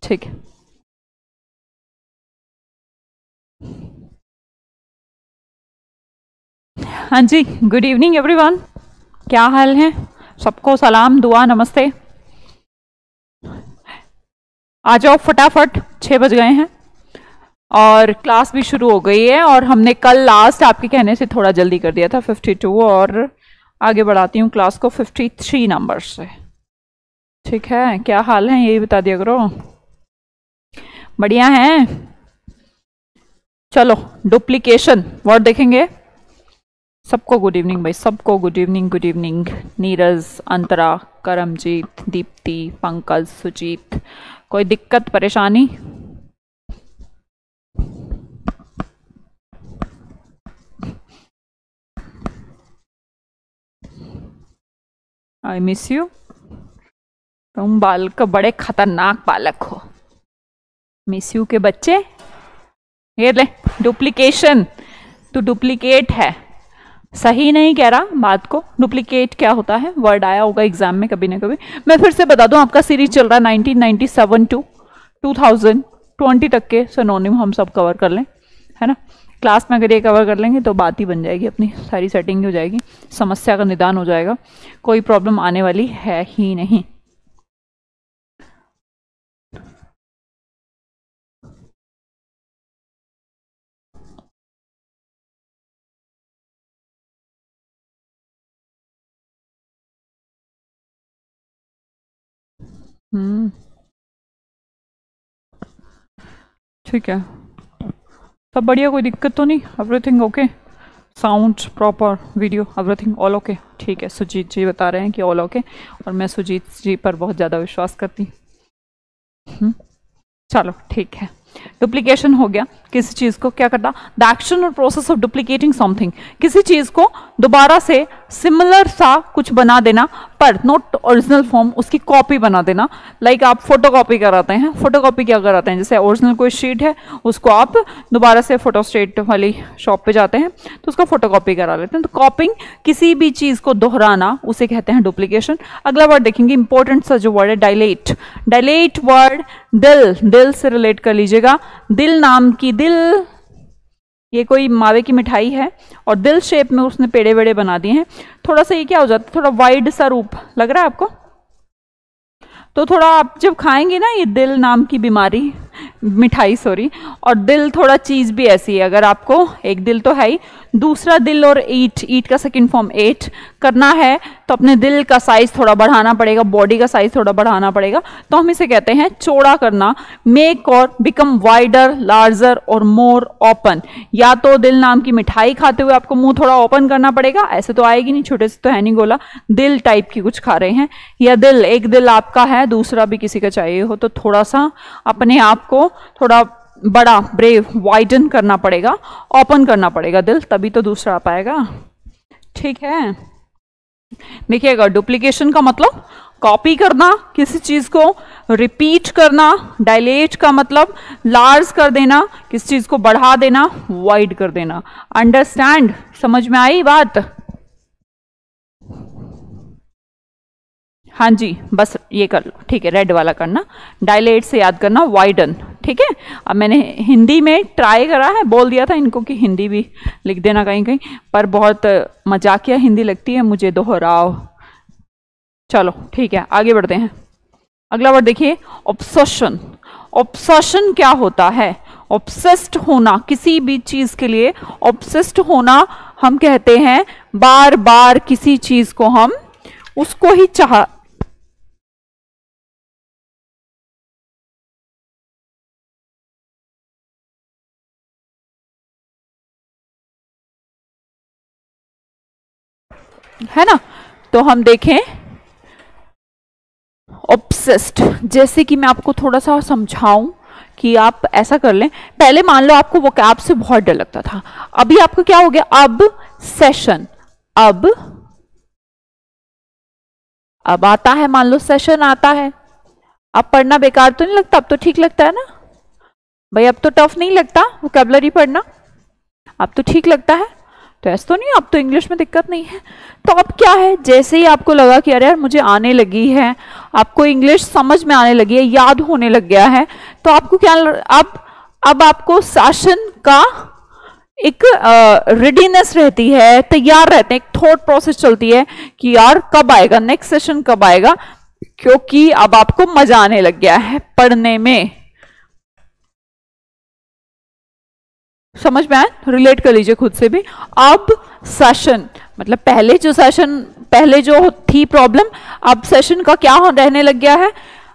ठीक है। हाँ जी, गुड इवनिंग एवरीवन, क्या हाल है सबको? सलाम दुआ नमस्ते। आ जाओ फटाफट, 6 बज गए हैं और क्लास भी शुरू हो गई है। और हमने कल लास्ट आपके कहने से थोड़ा जल्दी कर दिया था 52, और आगे बढ़ाती हूँ क्लास को 53 नंबर से। ठीक है, क्या हाल है यही बता दिया करो। बढ़िया है। चलो डुप्लीकेशन वर्ड देखेंगे। सबको गुड इवनिंग भाई, सबको good evening. Good evening Neeraj, Antara, Karamjeet, Deepti, Pankaj, Sujeet. कोई दिक्कत परेशानी? I miss you. तुम बालक बड़े खतरनाक बालक हो। मिस यू के बच्चे। ये ले डुप्लीकेशन, तो डुप्लीकेट है। सही नहीं कह रहा बात को। डुप्लीकेट क्या होता है? वर्ड आया होगा एग्जाम में कभी ना कभी। मैं फिर से बता दूं, आपका सीरीज चल रहा है 1997 टू 2020 तक के सिनोनिम हम सब कवर कर लें, है ना। क्लास में अगर ये कवर कर लेंगे तो बात ही बन जाएगी, अपनी सारी सेटिंग हो जाएगी, समस्या का निदान हो जाएगा, कोई प्रॉब्लम आने वाली है ही नहीं। ठीक है, सब बढ़िया, कोई दिक्कत तो नहीं? Everything okay? Sound proper, video everything all okay? ठीक है, सुजीत जी बता रहे हैं कि ऑल ओके, और मैं सुजीत जी पर बहुत ज़्यादा विश्वास करती हूँ। चलो ठीक है। डुप्लीकेशन हो गया, किसी चीज़ को क्या करना, द एक्शन और प्रोसेस ऑफ डुप्लीकेटिंग समथिंग, किसी चीज़ को दोबारा से सिमिलर सा कुछ बना देना, पर नॉट ओरिजिनल फॉर्म, उसकी कॉपी बना देना। लाइक आप फोटोकॉपी कराते हैं। फोटोकॉपी क्या कराते हैं? जैसे ओरिजिनल कोई शीट है, उसको आप दोबारा से फोटोस्टेट वाली शॉप पे जाते हैं तो उसका फोटोकॉपी करा लेते हैं। तो कॉपिंग, किसी भी चीज़ को दोहराना, उसे कहते हैं डुप्लीकेशन। अगला वर्ड देखेंगे, इंपॉर्टेंट सा जो वर्ड है डायलेट। डायलेट वर्ड दिल, दिल से रिलेट कर लीजिएगा। दिल नाम की, दिल ये कोई मावे की मिठाई है और दिल शेप में उसने पेड़े वेड़े बना दिए हैं। थोड़ा सा ये क्या हो जाता है, थोड़ा वाइड सा रूप लग रहा है आपको, तो थोड़ा आप जब खाएंगे ना ये दिल नाम की बीमारी, मिठाई सॉरी, और दिल थोड़ा चीज़ भी ऐसी है, अगर आपको एक दिल तो है ही, दूसरा दिल और ईट, ईट का सेकंड फॉर्म एट करना है तो अपने दिल का साइज थोड़ा बढ़ाना पड़ेगा, बॉडी का साइज थोड़ा बढ़ाना पड़ेगा, तो हम इसे कहते हैं चौड़ा करना। मेक और बिकम वाइडर, लार्जर और मोर ओपन। या तो दिल नाम की मिठाई खाते हुए आपको मुंह थोड़ा ओपन करना पड़ेगा, ऐसे तो आएगी नहीं, छोटे से तो है नहीं गोला, दिल टाइप की कुछ खा रहे हैं, या दिल, एक दिल आपका है दूसरा भी किसी का चाहिए हो, तो थोड़ा सा अपने आप को थोड़ा बड़ा, ब्रेव, वाइडन करना पड़ेगा, ओपन करना पड़ेगा दिल, तभी तो दूसरा आ पाएगा। ठीक है, देखिएगा, डुप्लीकेशन का मतलब कॉपी करना, किसी चीज को रिपीट करना। डायलेट का मतलब लार्ज कर देना, किसी चीज को बढ़ा देना, वाइड कर देना। अंडरस्टैंड? समझ में आई बात? हाँ जी, बस ये कर लो, ठीक है, रेड वाला करना, डायलेट से याद करना, वाइडन। ठीक है, अब मैंने हिंदी में ट्राई करा है, बोल दिया था इनको कि हिंदी भी लिख देना कहीं कहीं, पर बहुत मजाकिया हिंदी लगती है मुझे, दोहराओ। चलो ठीक है, आगे बढ़ते हैं। अगला वर्ड देखिए, ऑब्सेशन। ऑब्सेशन क्या होता है? ऑब्सेस्ड होना, किसी भी चीज के लिए ऑब्सेस्ड होना हम कहते हैं बार बार किसी चीज को हम उसको ही चाह, है ना। तो हम देखें ऑब्सेस्ड, जैसे कि मैं आपको थोड़ा सा समझाऊं कि आप ऐसा कर लें। पहले मान लो आपको वोकैब से बहुत डर लगता था, अभी आपको क्या हो गया, अब सेशन, अब आता है, मान लो सेशन आता है, अब पढ़ना बेकार तो नहीं लगता, अब तो ठीक लगता है ना भाई, अब तो टफ नहीं लगता वोकैबुलरी पढ़ना, अब तो ठीक लगता है। तो ऐसा तो नहीं, अब तो इंग्लिश में दिक्कत नहीं है। तो अब क्या है, जैसे ही आपको लगा कि अरे यार मुझे आने लगी है, आपको इंग्लिश समझ में आने लगी है, याद होने लग गया है, तो आपको क्या, अब आपको सेशन का एक रेडीनेस रहती है, तैयार रहते हैं, एक थॉट प्रोसेस चलती है कि यार कब आएगा, नेक्स्ट सेशन कब आएगा, क्योंकि अब आपको मजा आने लग गया है पढ़ने में। समझ में आया? रिलेट कर लीजिए खुद से भी। अब सेशन मतलब पहले जो थी प्रॉब्लम, अब सेशन का क्या रहने लग गया है,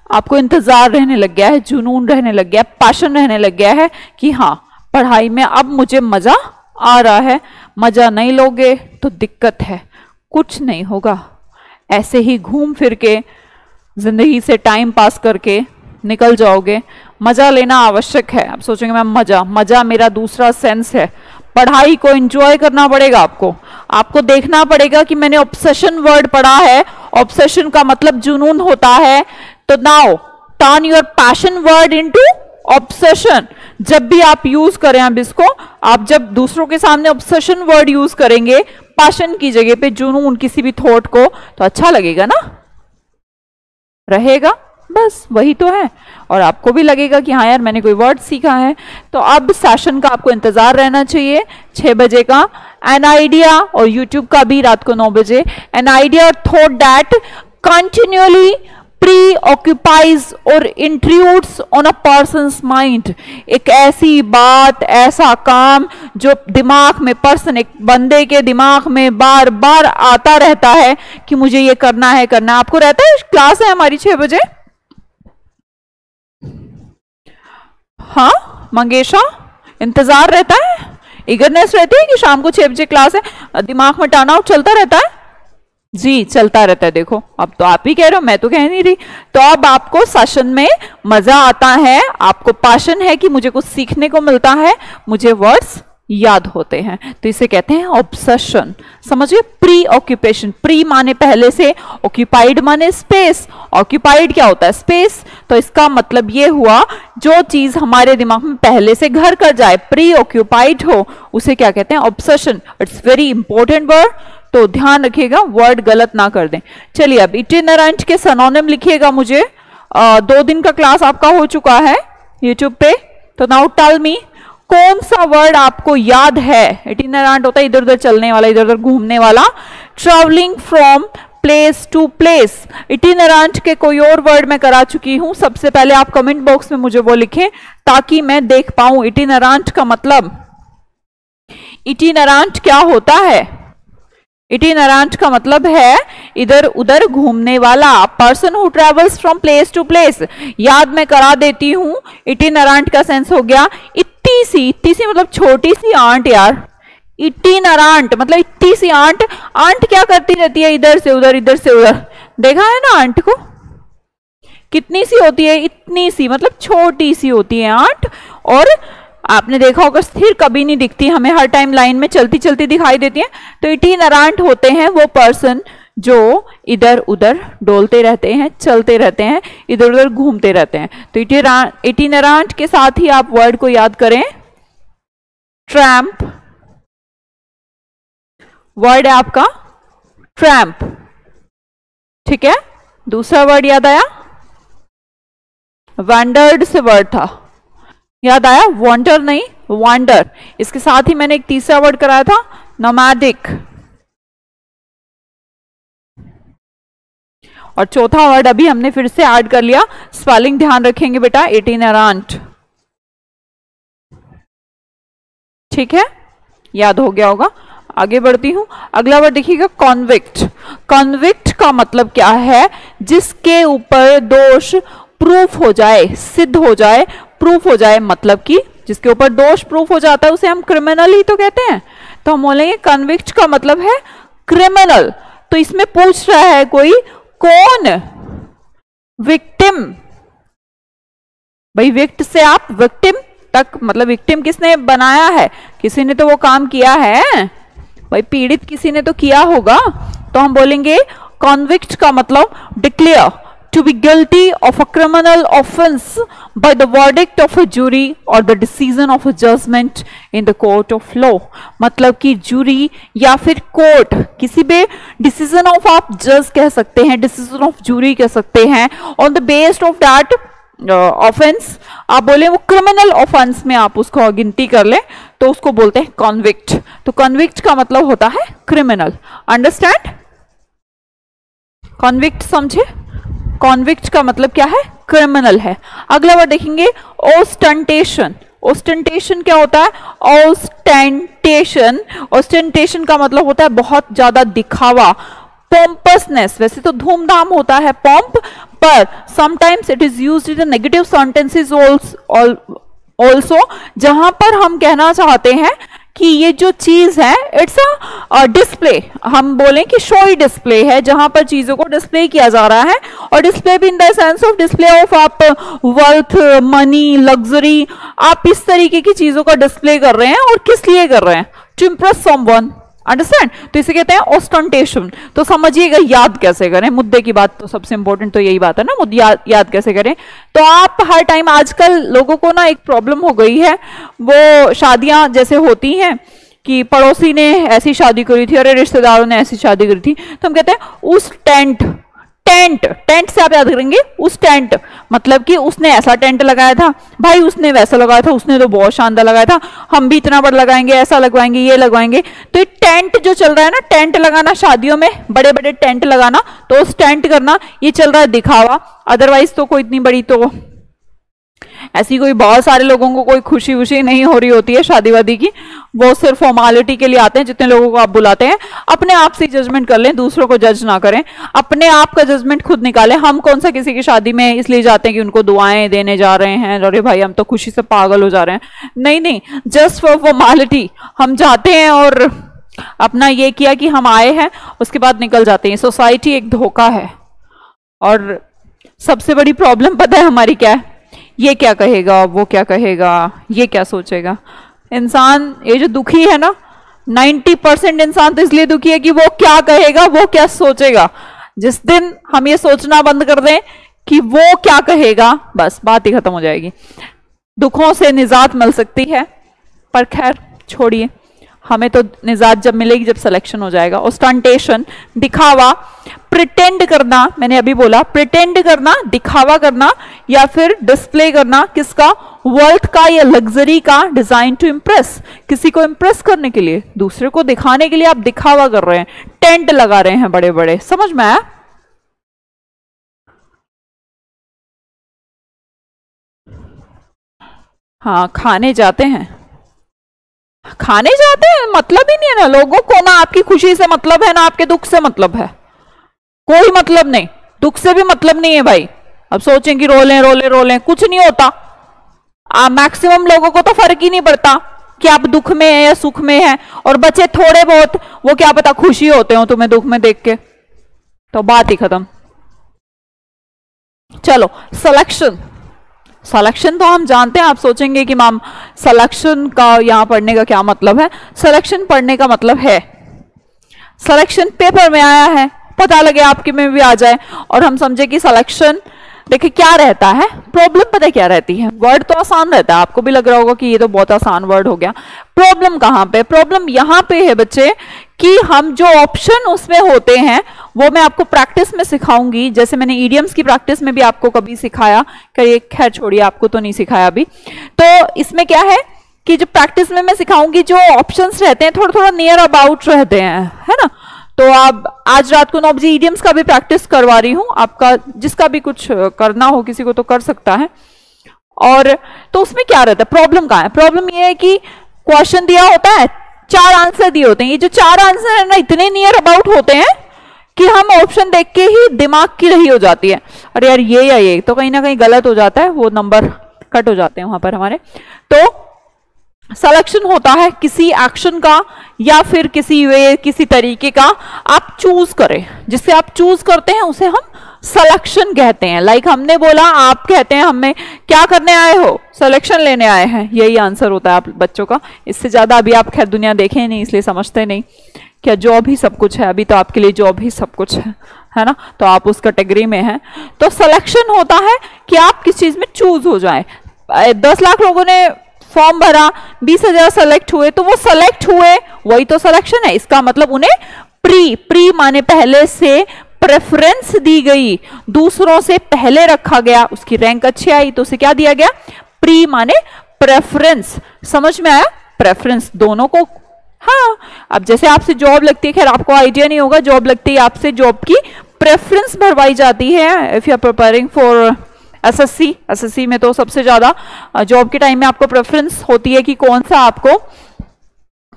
आपको इंतजार रहने लग गया है, जुनून रहने लग गया है, पैशन रहने लग गया है कि हाँ पढ़ाई में अब मुझे मजा आ रहा है। मजा नहीं लोगे तो दिक्कत है, कुछ नहीं होगा, ऐसे ही घूम फिर के जिंदगी से टाइम पास करके निकल जाओगे। मजा लेना आवश्यक है। आप सोचेंगे मैम मजा मेरा दूसरा सेंस है। पढ़ाई को एंजॉय करना पड़ेगा आपको देखना पड़ेगा कि मैंने ऑब्सेशन वर्ड पढ़ा है, ऑब्सेशन का मतलब जुनून होता है, तो now turn your passion word into obsession. जब भी आप यूज करें, अब इसको आप जब दूसरों के सामने ऑब्सेशन वर्ड यूज करेंगे पैशन की जगह पे जुनून किसी भी थॉट को, तो अच्छा लगेगा ना, रहेगा, बस वही तो है। और आपको भी लगेगा कि हाँ यार मैंने कोई वर्ड सीखा है। तो अब सेशन का आपको इंतजार रहना चाहिए 6 बजे का, एन आइडिया, और यूट्यूब का भी रात को 9 बजे। एन आइडिया और thought that continually preoccupies or intrudes on a person's mind। एक ऐसी बात, ऐसा काम जो दिमाग में एक बंदे के दिमाग में बार बार आता रहता है कि मुझे ये करना है। आपको रहता है, क्लास है हमारी 6 बजे। हाँ मंगेशा, इंतजार रहता है, इगरनेस रहती है कि शाम को 6 बजे क्लास है, दिमाग में टर्न आउट चलता रहता है जी, चलता रहता है। देखो अब तो आप ही कह रहे हो, मैं तो कह नहीं रही। तो अब आपको सेशन में मजा आता है, आपको पैशन है कि मुझे कुछ सीखने को मिलता है, मुझे वर्ड्स याद होते हैं, तो इसे कहते हैं ऑब्सेशन। समझिए, प्री ऑक्यूपेशन, प्री माने पहले से, ऑक्यूपाइड माने स्पेस। ऑक्यूपाइड क्या होता है? स्पेस। तो इसका मतलब ये हुआ जो चीज हमारे दिमाग में पहले से घर कर जाए, प्री ऑक्यूपाइड हो, उसे क्या कहते हैं? Obsession. It's very important word, तो ध्यान रखिएगा, वर्ड गलत ना कर दें। चलिए अब इटिनरेंट के सिनोनिम लिखिएगा मुझे। 2 दिन का क्लास आपका हो चुका है यूट्यूब पे, तो नाउ टेल मी कौन सा वर्ड आपको याद है? इटिनरेंट होता है इधर उधर चलने वाला, इधर उधर घूमने वाला, travelling from place to place. Itinerant के कोई और वर्ड मैं करा चुकी हूं, सबसे पहले आप कमेंट बॉक्स में मुझे वो लिखें ताकि मैं देख पाऊं इटिनरेंट का मतलब। इटिनरेंट क्या होता है? इटिनरेंट का मतलब है इधर उधर घूमने वाला, person who travels from place to place. याद मैं करा देती हूं, इटिनरेंट का सेंस हो गया इत्ती सी मतलब छोटी सी आंट यार। इटिनरेंट मतलब इतनी सी आंट। आंट क्या करती रहती है? इधर से उधर, इधर से उधर। देखा है ना आंट को, कितनी सी होती है? इतनी सी, मतलब छोटी सी होती है आंट। और आपने देखा होगा स्थिर कभी नहीं दिखती, हमें हर टाइम लाइन में चलती चलती दिखाई देती है। तो इटिनरेंट होते हैं वो पर्सन जो इधर उधर डोलते रहते हैं, चलते रहते हैं, इधर उधर घूमते रहते हैं। तो इटिनरेंट के साथ ही आप वर्ड को याद करें, ट्रैम्प। वर्ड है आपका ट्रैम्प, ठीक है। दूसरा वर्ड याद आया? वैंडर्ड से वर्ड था, याद आया? वॉन्डर नहीं, वॉन्डर। इसके साथ ही मैंने एक तीसरा वर्ड कराया था, नोमैडिक। और चौथा वर्ड अभी हमने फिर से ऐड कर लिया, स्पेलिंग ध्यान रखेंगे बेटा, इटिनरेंट, ठीक है, याद हो गया होगा। आगे बढ़ती हूं, अगला वर्ड देखिएगा, कॉन्विक्ट। कॉन्विक्ट का मतलब क्या है? जिसके ऊपर दोष प्रूफ हो जाए, सिद्ध हो जाए, प्रूफ हो जाए, मतलब कि जिसके ऊपर दोष प्रूफ हो जाता है उसे हम क्रिमिनल ही तो कहते हैं। तो हम बोलेंगे कन्विक्ट का मतलब है क्रिमिनल। तो इसमें पूछ रहा है कोई, कौन? विक्टिम। भाई विक्ट से आप विक्टिम तक, मतलब विक्टिम किसने बनाया है? किसी ने तो वो काम किया है भाई, पीड़ित किसी ने तो किया होगा। तो हम बोलेंगे कॉन्विक्ट का मतलब declare, to be guilty of a criminal offense by the verdict of a jury or the decision of a judgment in the court of law. मतलब कि जूरी या फिर कोर्ट, किसी भी डिसीजन ऑफ, आप जज कह सकते हैं, डिसीजन ऑफ जूरी कह सकते हैं, on the based of that offence, आप बोले वो क्रिमिनल ऑफेंस में आप उसको गिनती कर लें तो उसको बोलते हैं कॉन्विक्ट. तो कॉन्विक्ट का मतलब होता है क्रिमिनल. अंडरस्टैंड? कॉन्विक्ट समझे? कॉन्विक्ट का मतलब क्या है? क्रिमिनल है. अगला वर्ड देखेंगे ओस्टेंटेशन. ओस्टेंटेशन क्या होता है? ओस्टेंटेशन, ओस्टेंटेशन का मतलब होता है बहुत ज्यादा दिखावा, पोम्पसनेस. वैसे तो धूमधाम होता है पॉम्प, पर sometimes it is used in negative sentences also, जहां पर हम कहना चाहते हैं कि ये जो चीज है इट्स अ डिस्प्ले, हम बोलें कि शोई डिस्प्ले है, जहां पर चीजों को डिस्प्ले किया जा रहा है. और डिस्प्ले भी in the sense of display of आप वेल्थ, मनी, लग्जरी, आप इस तरीके की चीजों का डिस्प्ले कर रहे हैं. और किस लिए कर रहे हैं? To impress someone. अंडरस्टैंड? तो इसे कहते हैं ओस्टेंटेशन. तो समझिएगा याद कैसे करें, मुद्दे की बात तो सबसे इंपॉर्टेंट तो यही बात है ना, याद कैसे करें. तो आप हर टाइम, आजकल लोगों को ना एक प्रॉब्लम हो गई है, वो शादियां जैसे होती हैं कि पड़ोसी ने ऐसी शादी करी थी, अरे रिश्तेदारों ने ऐसी शादी करी थी, तो हम कहते हैं उस टेंट से आप याद करेंगे उस टेंट, मतलब कि उसने ऐसा टेंट लगाया था, भाई उसने वैसा लगाया था, उसने तो बहुत शानदार लगाया था, हम भी इतना बड़ा लगाएंगे, ऐसा लगवाएंगे, ये लगवाएंगे. तो ये टेंट जो चल रहा है ना, टेंट लगाना शादियों में, बड़े बड़े टेंट लगाना, तो उस टेंट करना, ये चल रहा है दिखावा. अदरवाइज तो कोई इतनी बड़ी तो ऐसी कोई बहुत सारे लोगों को कोई खुशी वुशी नहीं हो रही होती है शादी वादी की, वो सिर्फ फॉर्मेलिटी के लिए आते हैं. जितने लोगों को आप बुलाते हैं, अपने आप से जजमेंट कर लें, दूसरों को जज ना करें, अपने आप का जजमेंट खुद निकालें. हम कौन सा किसी की शादी में इसलिए जाते हैं कि उनको दुआएं देने जा रहे हैं, अरे भाई हम तो खुशी से पागल हो जा रहे हैं. नहीं, जस्ट फॉर फॉर्मेलिटी हम जाते हैं और अपना ये किया कि हम आए हैं, उसके बाद निकल जाते हैं. सोसाइटी एक धोखा है. और सबसे बड़ी प्रॉब्लम पता है हमारी क्या है? ये क्या कहेगा, वो क्या कहेगा, ये क्या सोचेगा. इंसान ये जो दुखी है ना, 90% इंसान तो इसलिए दुखी है कि वो क्या कहेगा, वो क्या सोचेगा. जिस दिन हम ये सोचना बंद कर दें कि वो क्या कहेगा, बस बात ही खत्म हो जाएगी. दुखों से निजात मिल सकती है, पर खैर छोड़िए, हमें तो निजात जब मिलेगी जब सिलेक्शन हो जाएगा. ओस्टेंटेशन, दिखावा, प्रिटेंड करना, मैंने अभी बोला प्रिटेंड करना, दिखावा करना या फिर डिस्प्ले करना, किसका? वेल्थ का या लग्जरी का. डिजाइन टू इम्प्रेस, किसी को इम्प्रेस करने के लिए, दूसरे को दिखाने के लिए आप दिखावा कर रहे हैं, टेंट लगा रहे हैं बड़े बड़े. समझ में आया? हाँ, खाने जाते हैं मतलब ही नहीं है ना लोगों को, ना आपकी खुशी से मतलब है, ना आपके दुख से मतलब है, कोई मतलब नहीं. दुख से भी मतलब नहीं है भाई. अब सोचें कि रोलें, कुछ नहीं होता. मैक्सिमम लोगों को तो फर्क ही नहीं पड़ता कि आप दुख में है या सुख में है. और बच्चे थोड़े बहुत, वो क्या पता खुशी होते हो तुम्हें दुख में देख के, तो बात ही खत्म. चलो, सिलेक्शन तो हम जानते हैं. आप सोचेंगे कि मैम सिलेक्शन का यहां पढ़ने का क्या मतलब है? सिलेक्शन पढ़ने का मतलब है, सिलेक्शन पेपर में आया है, पता लगे आपके में भी आ जाए और हम समझे कि सिलेक्शन, देखिए क्या रहता है, प्रॉब्लम पता क्या रहती है. वर्ड तो आसान रहता है, आपको भी लग रहा होगा कि ये तो बहुत आसान वर्ड हो गया. प्रॉब्लम कहां पे? प्रॉब्लम यहां पे है बच्चे कि हम जो ऑप्शन उसमें होते हैं वो मैं आपको प्रैक्टिस में सिखाऊंगी. जैसे मैंने इडियम्स की प्रैक्टिस में भी आपको कभी सिखाया, करिए, खैर छोड़िए, आपको तो नहीं सिखाया अभी. तो इसमें क्या है कि जो प्रैक्टिस में मैं सिखाऊंगी, जो ऑप्शंस रहते हैं थोड़ा थोड़ा नियर अबाउट रहते हैं, है ना. तो आप आज रात को 9 बजे इडियम्स का भी प्रैक्टिस करवा रही हूं, आपका जिसका भी कुछ करना हो किसी को तो कर सकता है. और तो उसमें क्या रहता है, प्रॉब्लम कहां है? प्रॉब्लम ये है कि क्वेश्चन दिया होता है, 4 आंसर दिए होते हैं. ये जो 4 आंसर है ना, इतने नियर अबाउट होते हैं कि हम ऑप्शन देख के ही दिमाग की रही हो जाती है, अरे यार ये या ये, तो कहीं ना कहीं गलत हो जाता है, वो नंबर कट हो जाते हैं वहां पर हमारे. तो सिलेक्शन होता है किसी एक्शन का या फिर किसी वे, किसी तरीके का आप चूज करें, जिससे आप चूज करते हैं उसे हम सिलेक्शन कहते हैं. लाइक हमने बोला, आप कहते हैं हमें क्या करने आए हो? सिलेक्शन लेने आए हैं, यही आंसर होता है आप बच्चों का. इससे ज्यादा अभी आप खैर दुनिया देखें नहीं, इसलिए समझते नहीं क्या जॉब ही सब कुछ है? अभी तो आपके लिए जॉब ही सब कुछ है ना? तो आप उस कैटेगरी में हैं। तो सिलेक्शन होता है कि आप किस चीज में चूज हो जाए। 10 लाख लोगों ने फॉर्म भरा, 20,000 सेलेक्ट हुए, तो वो सेलेक्ट हुए, वही तो सिलेक्शन है। इसका मतलब उन्हें प्री माने पहले से प्रेफरेंस दी गई, दूसरों से पहले रखा गया, उसकी रैंक अच्छी आई तो उसे क्या दिया गया? प्री माने प्रेफरेंस। समझ में आया? प्रेफरेंस दोनों को। हाँ, अब जैसे आपसे जॉब लगती है, खैर आपको आइडिया नहीं होगा, जॉब लगती है आपसे, जॉब की प्रेफरेंस भरवाई जाती है। If you are preparing for SSC में तो सबसे ज्यादा जॉब के टाइम में आपको प्रेफरेंस होती है कि कौन सा आपको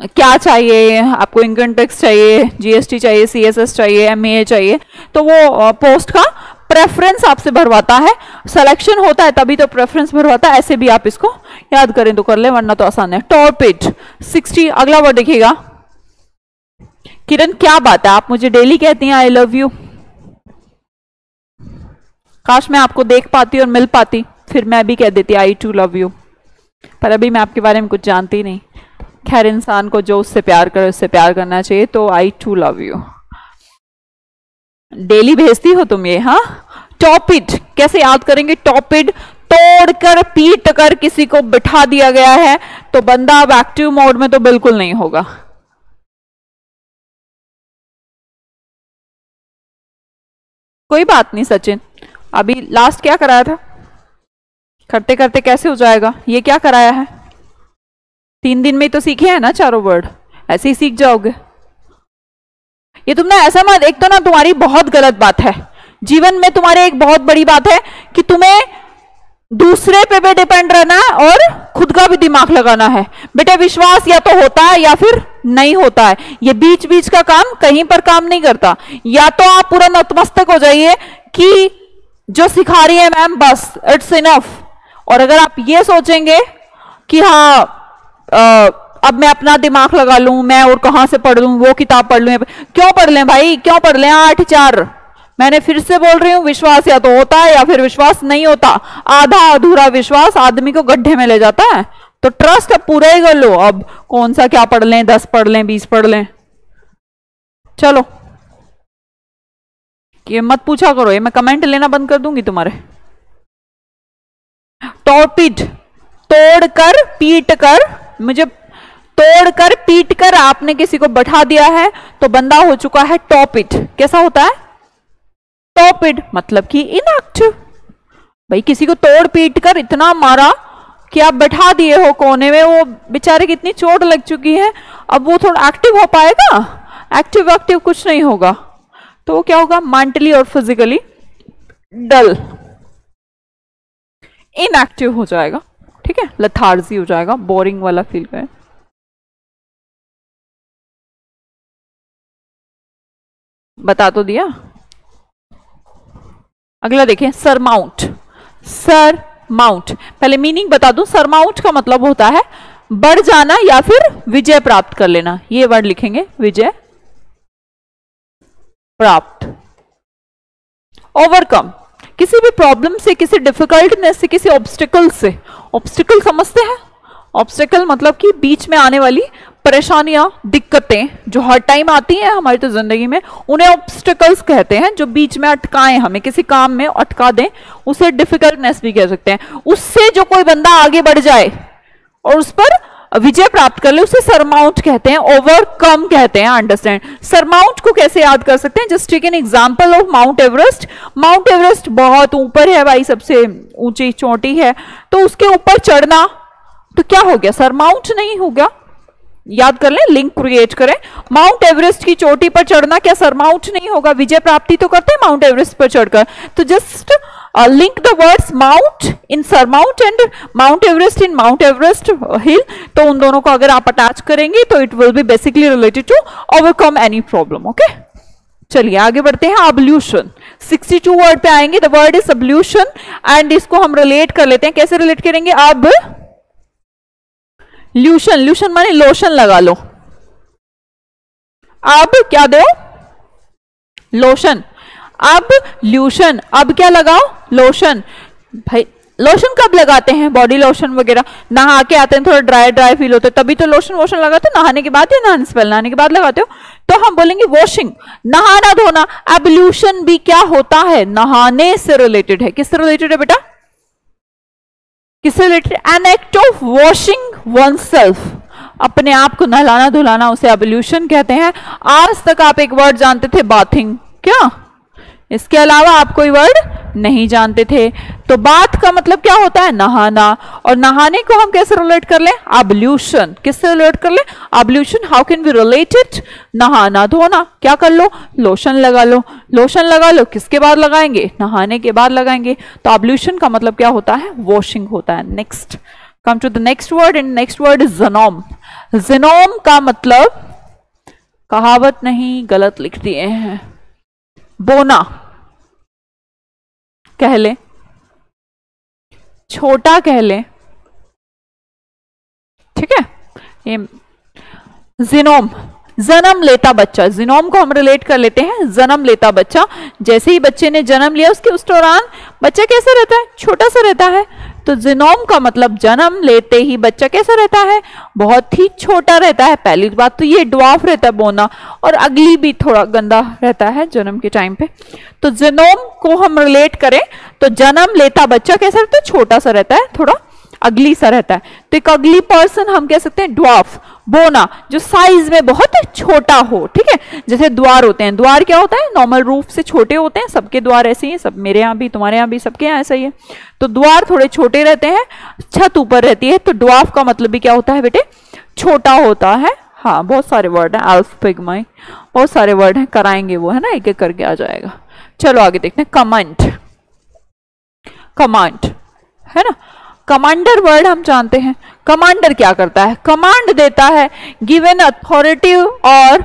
क्या चाहिए। आपको इनकम टैक्स चाहिए, जीएसटी चाहिए, सीएसएस चाहिए, एमए चाहिए, तो वो पोस्ट का प्रेफरेंस आपसे भरवाता है। सिलेक्शन होता है तभी तो प्रेफरेंस भरवाता है। ऐसे भी आप इसको याद करें तो कर ले, वरना तो आसान है। टॉर्पिड 60। अगला वर्ड देखिएगा। किरण क्या बात है, आप मुझे डेली कहती हैं आई लव यू। काश मैं आपको देख पाती और मिल पाती, फिर मैं भी कह देती आई टू लव यू, पर अभी मैं आपके बारे में कुछ जानती नहीं। खैर, इंसान को जो उससे प्यार करे उससे प्यार करना चाहिए। तो आई टू लव यू डेली भेजती हो तुम ये? हाँ। टॉपिड कैसे याद करेंगे? टॉपिड तोड़कर पीट कर किसी को बिठा दिया गया है, तो बंदा अब एक्टिव मोड में तो बिल्कुल नहीं होगा। कोई बात नहीं सचिन, अभी लास्ट क्या कराया था? करते करते कैसे हो जाएगा? ये क्या कराया है? 3 दिन में तो सीखे हैं ना चारों वर्ड, ऐसे ही सीख जाओगे। ये तुमने ऐसा मत, एक तो ना तुम्हारी बहुत गलत बात है जीवन में, तुम्हारे एक बहुत बड़ी बात है कि तुम्हें दूसरे पे भी डिपेंड रहना है और खुद का भी दिमाग लगाना है। बेटा विश्वास या तो होता है या फिर नहीं होता है, ये बीच बीच का काम कहीं पर काम नहीं करता। या तो आप पूरा नतमस्तक हो जाइए कि जो सिखा रही है मैम बस इट्स इनफ, और अगर आप ये सोचेंगे कि हाँ अब मैं अपना दिमाग लगा लूं, मैं और कहां से पढ़ लूं, वो किताब पढ़ लूं, क्यों पढ़ लें भाई, क्यों पढ़ लें? 8-4। मैंने फिर से बोल रही हूं, विश्वास या तो होता है या फिर विश्वास नहीं होता। आधा अधूरा विश्वास आदमी को गड्ढे में ले जाता है। तो ट्रस्ट अब पूरा ही कर लो। अब कौन सा क्या पढ़ लें, 10 पढ़ लें, 20 पढ़ लें, चलो ये मत पूछा करो, ये मैं कमेंट लेना बंद कर दूंगी तुम्हारे। टॉर्पिड तोड़कर पीट कर, मुझे तोड़कर पीट कर आपने किसी को बैठा दिया है तो बंदा हो चुका है टॉर्पिड। कैसा होता है? टॉर्पिड मतलब कि इनएक्टिव। भाई किसी को तोड़ पीट कर इतना मारा कि आप बैठा दिए हो कोने में, वो बेचारे की इतनी चोट लग चुकी है, अब वो थोड़ा एक्टिव हो पाएगा? एक्टिव कुछ नहीं होगा। तो वो क्या होगा? मेंटली और फिजिकली डल, इनएक्टिव हो जाएगा। ठीक है, लथार्जी हो जाएगा, बोरिंग वाला फील करें। बता तो दिया। अगला देखें, सरमाउंट। सरमाउंट पहले मीनिंग बता दूं। सरमाउंट का मतलब होता है बढ़ जाना या फिर विजय प्राप्त कर लेना। ये वर्ड लिखेंगे, विजय प्राप्त। ओवरकम, किसी भी प्रॉब्लम से, किसी डिफिकल्टनेस से, किसी ऑब्स्टिकल से। ऑब्स्टिकल समझते हैं? ऑब्स्टिकल मतलब कि बीच में आने वाली परेशानियां, दिक्कतें जो हर टाइम आती हैं हमारी तो जिंदगी में, उन्हें ऑब्स्टिकल्स कहते हैं। जो बीच में अटकाएं, हमें किसी काम में अटका दें, उसे डिफिकल्टनेस भी कह सकते हैं। उससे जो कोई बंदा आगे बढ़ जाए और उस पर विजय प्राप्त कर ले, उसे सरमाउंट कहते हैं, ओवरकम कहते हैं। अंडरस्टैंड? सरमाउंट को कैसे याद कर सकते हैं? Just take an example of Mount Everest. Mount Everest बहुत ऊपर है भाई, सबसे ऊंची चोटी है, तो उसके ऊपर चढ़ना तो क्या हो गया? सरमाउंट नहीं हो गया? याद कर लें, लिंक क्रिएट करें। माउंट एवरेस्ट की चोटी पर चढ़ना क्या सरमाउंट नहीं होगा? विजय प्राप्ति तो करते हैं माउंट एवरेस्ट पर चढ़कर। तो just link the words mount in surmount and Mount Everest in Mount Everest hill. तो उन दोनों को अगर आप अटैच करेंगे तो it will be basically related to overcome any problem. Okay, चलिए आगे बढ़ते हैं। अब्ल्यूशन 62 वर्ड पे आएंगे। The word is ablution and इसको हम रिलेट कर लेते हैं। कैसे रिलेट करेंगे? अब ल्यूशन, ल्यूशन माने लोशन लगा लो। अब क्या दो? लोशन। अब ल्यूशन, अब क्या लगाओ? लोशन। भाई लोशन कब लगाते हैं? बॉडी लोशन वगैरह नहा के आते हैं, थोड़ा ड्राई ड्राई फील होता है, तभी तो लोशन वोशन लगाते हो। नहाने के बाद या नहाने से पहले? नहाने के बाद लगाते हो। तो हम बोलेंगे वॉशिंग, नहाना धोना। एब्ल्यूशन भी क्या होता है? नहाने से रिलेटेड है। किससे रिलेटेड है बेटा? किससे related? An act of washing one self, अपने आप को नहलाना धुलाना, उसे एब्ल्यूशन कहते हैं। आज तक आप एक वर्ड जानते थे, बाथिंग। क्या इसके अलावा आप कोई वर्ड नहीं जानते थे? तो बाथ का मतलब क्या होता है? नहाना। और नहाने को हम कैसे रिलेट कर ले? एब्ल्यूशन। किससे रिलेट कर ले? Ablution. How can we relate it? नहाना धोना। क्या कर लो? लोशन लगा लो। लोशन लगा लो, किसके बाद लगाएंगे? नहाने के बाद लगाएंगे। तो एब्ल्यूशन का मतलब क्या होता है? वॉशिंग होता है। Next, come to the next word, and next word is gnome. Gnome का मतलब, कहावत नहीं, गलत लिख दिए हैं, बोना कह ले, छोटा कह ले, ठीक है। ये ज़ेनोम, जन्म लेता बच्चा। जीनोम को हम रिलेट कर लेते हैं जन्म लेता बच्चा। जैसे ही बच्चे ने जन्म लिया उसके उस दौरान बच्चा कैसा रहता है? छोटा सा रहता है। तो जीनोम का मतलब जन्म लेते ही बच्चा कैसा रहता है? बहुत ही छोटा रहता है। पहली बात तो ये ड्वार्फ रहता है, बोना, और अगली भी थोड़ा गंदा रहता है जन्म के टाइम पे। तो जीनोम को हम रिलेट करें तो जन्म लेता बच्चा कैसा रहता है? छोटा सा रहता है, थोड़ा अगली सा रहता है। तो एक अगली पर्सन हम कह सकते हैं ड्वार्फ, बोना, जो साइज में बहुत छोटा हो, ठीक है। जैसे द्वार होते हैं, द्वार क्या होता है? नॉर्मल रूफ से छोटे होते हैं, सबके द्वार ऐसे ही हैं, सब मेरे यहाँ भी, तुम्हारे यहाँ भी, सबके यहाँ ऐसा ही है। तो द्वार थोड़े छोटे रहते हैं, छत ऊपर रहती है। तो ड्वार्फ का मतलब भी क्या होता है बेटे? छोटा होता है। हाँ, बहुत सारे वर्ड हैं, एल्फ पिग्माई, बहुत सारे वर्ड हैं, कराएंगे वो, है ना, एक एक करके आ जाएगा। चलो आगे देखते हैं। कमांड, कमांड है ना। कमांडर वर्ड हम जानते हैं। कमांडर क्या करता है? कमांड देता है, गिवन अथॉरिटी और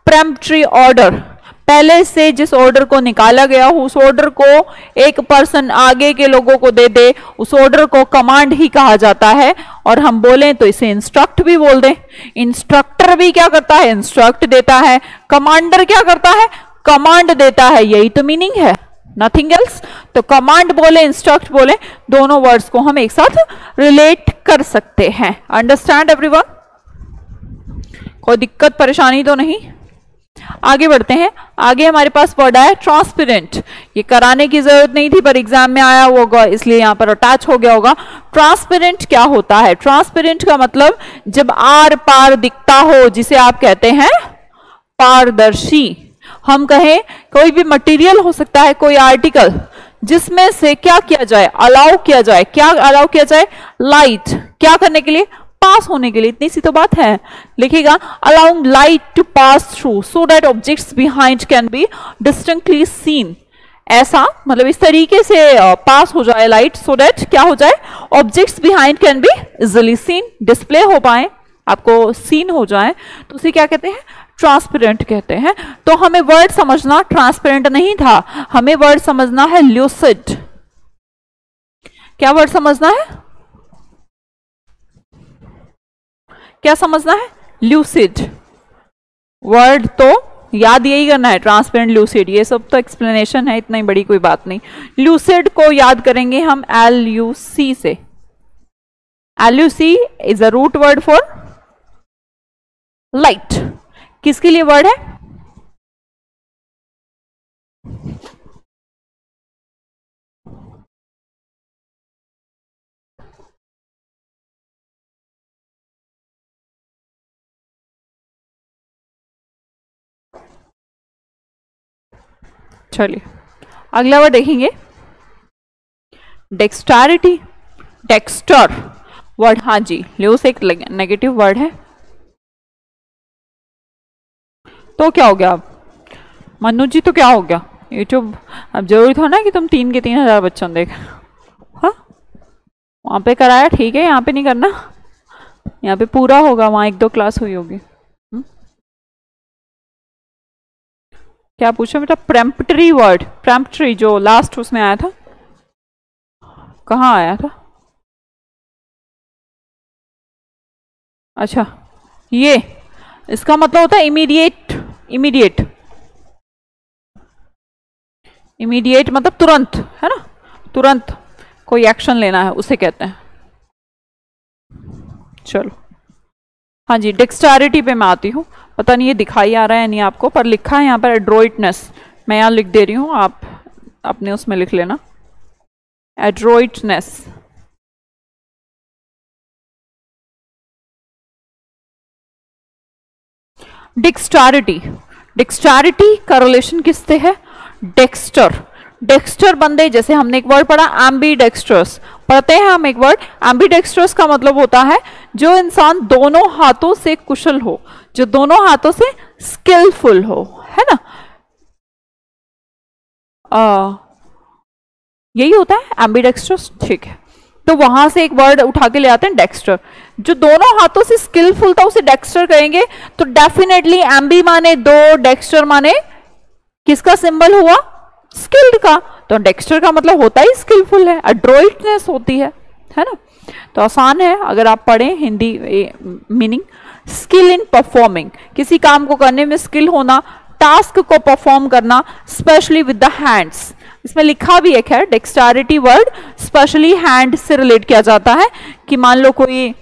प्रेम्प्टरी ऑर्डर। पहले से जिस ऑर्डर को निकाला गया हो उस ऑर्डर को एक पर्सन आगे के लोगों को दे दे, उस ऑर्डर को कमांड ही कहा जाता है। और हम बोलें तो इसे इंस्ट्रक्ट भी बोल दें। इंस्ट्रक्टर भी क्या करता है? इंस्ट्रक्ट देता है। कमांडर क्या करता है? कमांड देता है। यही तो मीनिंग है, नथिंग एल्स। तो कमांड बोले, इंस्ट्रक्ट बोले, दोनों वर्ड्स को हम एक साथ रिलेट कर सकते हैं। Understand everyone? कोई दिक्कत परेशानी तो नहीं? आगे बढ़ते हैं। आगे हमारे पास वर्ड आया ट्रांसपेरेंट। ये कराने की जरूरत नहीं थी पर एग्जाम में आया होगा इसलिए यहां पर अटैच हो गया होगा। ट्रांसपेरेंट क्या होता है? ट्रांसपेरेंट का मतलब जब आर पार दिखता हो, जिसे आप कहते हैं पारदर्शी। हम कहें कोई भी मटेरियल हो सकता है, कोई आर्टिकल, जिसमें से क्या किया जाए? अलाउ किया जाए। क्या अलाउ किया जाए? लाइट। क्या करने के लिए? पास होने के लिए। इतनी सी तो बात है। लिखिएगा allowing light to pass through so that objects behind can be distinctly seen. ऐसा मतलब इस तरीके से पास हो जाए लाइट, सो दैट क्या हो जाए? Objects behind can be easily seen, display हो पाए, आपको सीन हो जाए, तो उसे क्या कहते हैं? ट्रांसपेरेंट कहते हैं। तो हमें वर्ड समझना ट्रांसपेरेंट नहीं था, हमें वर्ड समझना है ल्यूसिड। क्या वर्ड समझना है? क्या समझना है? ल्यूसिड। वर्ड तो याद यही करना है, ट्रांसपेरेंट, ल्यूसिड, ये सब तो एक्सप्लेनेशन है, इतना ही बड़ी कोई बात नहीं। ल्यूसिड को याद करेंगे हम LUC से। LUC is a root word for light. किसके लिए वर्ड है? चलिए अगला वर्ड देखेंगे, डेक्स्टारिटी। डेक्स्टर वर्ड, हाँ जी, ल्यूस एक नेगेटिव वर्ड है। तो क्या हो गया? अब मनु जी तो क्या हो गया? यूट्यूब अब जरूरी था ना कि तुम 3 के 3000 बच्चों देख। हाँ, वहां पे कराया ठीक है, यहाँ पे नहीं करना। यहाँ पे पूरा होगा, वहां 1-2 क्लास हुई होगी। क्या पूछा बेटा? प्रेम्प्टरी वर्ड, प्रेम्प्टरी जो लास्ट उसमें आया था, कहाँ आया था? अच्छा, ये इसका मतलब होता है इमीडिएट। इमीडिएट, इमीडिएट मतलब तुरंत, है ना, तुरंत। कोई एक्शन लेना है उसे कहते हैं। चलो हाँ जी, डेक्स्टैरिटी पे मैं आती हूँ। पता नहीं ये दिखाई आ रहा है नहीं आपको, पर लिखा है यहाँ पर एड्रोइटनेस। मैं यहाँ लिख दे रही हूँ, आप अपने उसमें लिख लेना, एड्रोइटनेस। डेक्स्टैरिटी, डेक्स्टैरिटी का रिलेशन किससे है? डेक्स्टर। डेक्स्टर बंदे, जैसे हमने एक वर्ड पढ़ा एम्बीडेक्स्ट्रस, पढ़ते हैं हम एक वर्ड। एम्बीडेक्स्ट्रस का मतलब होता है जो इंसान दोनों हाथों से कुशल हो, जो दोनों हाथों से स्किलफुल हो, है ना। यही होता है एम्बीडेक्स्ट्रस, ठीक है। तो वहां से एक वर्ड उठा के ले आते हैं डेक्स्टर। जो दोनों हाथों से स्किलफुल था उसे डेक्स्टर कहेंगे। तो डेफिनेटली एम्बी माने दो, डेक्स्टर माने किसका सिंबल हुआ? स्किल्ड का। तो डेक्स्टर का मतलब होता ही स्किलफुल है, एड्रोइटनेस होती है ना। तो आसान है अगर आप पढ़ें Hindi meaning, skill in performing, किसी काम को करने में स्किल होना, टास्क को परफॉर्म करना, स्पेशली विद द हैंड्स। इसमें लिखा भी एक है डेक्स्टैरिटी वर्ड स्पेशली हैंड से रिलेट किया जाता है कि मान लो कोई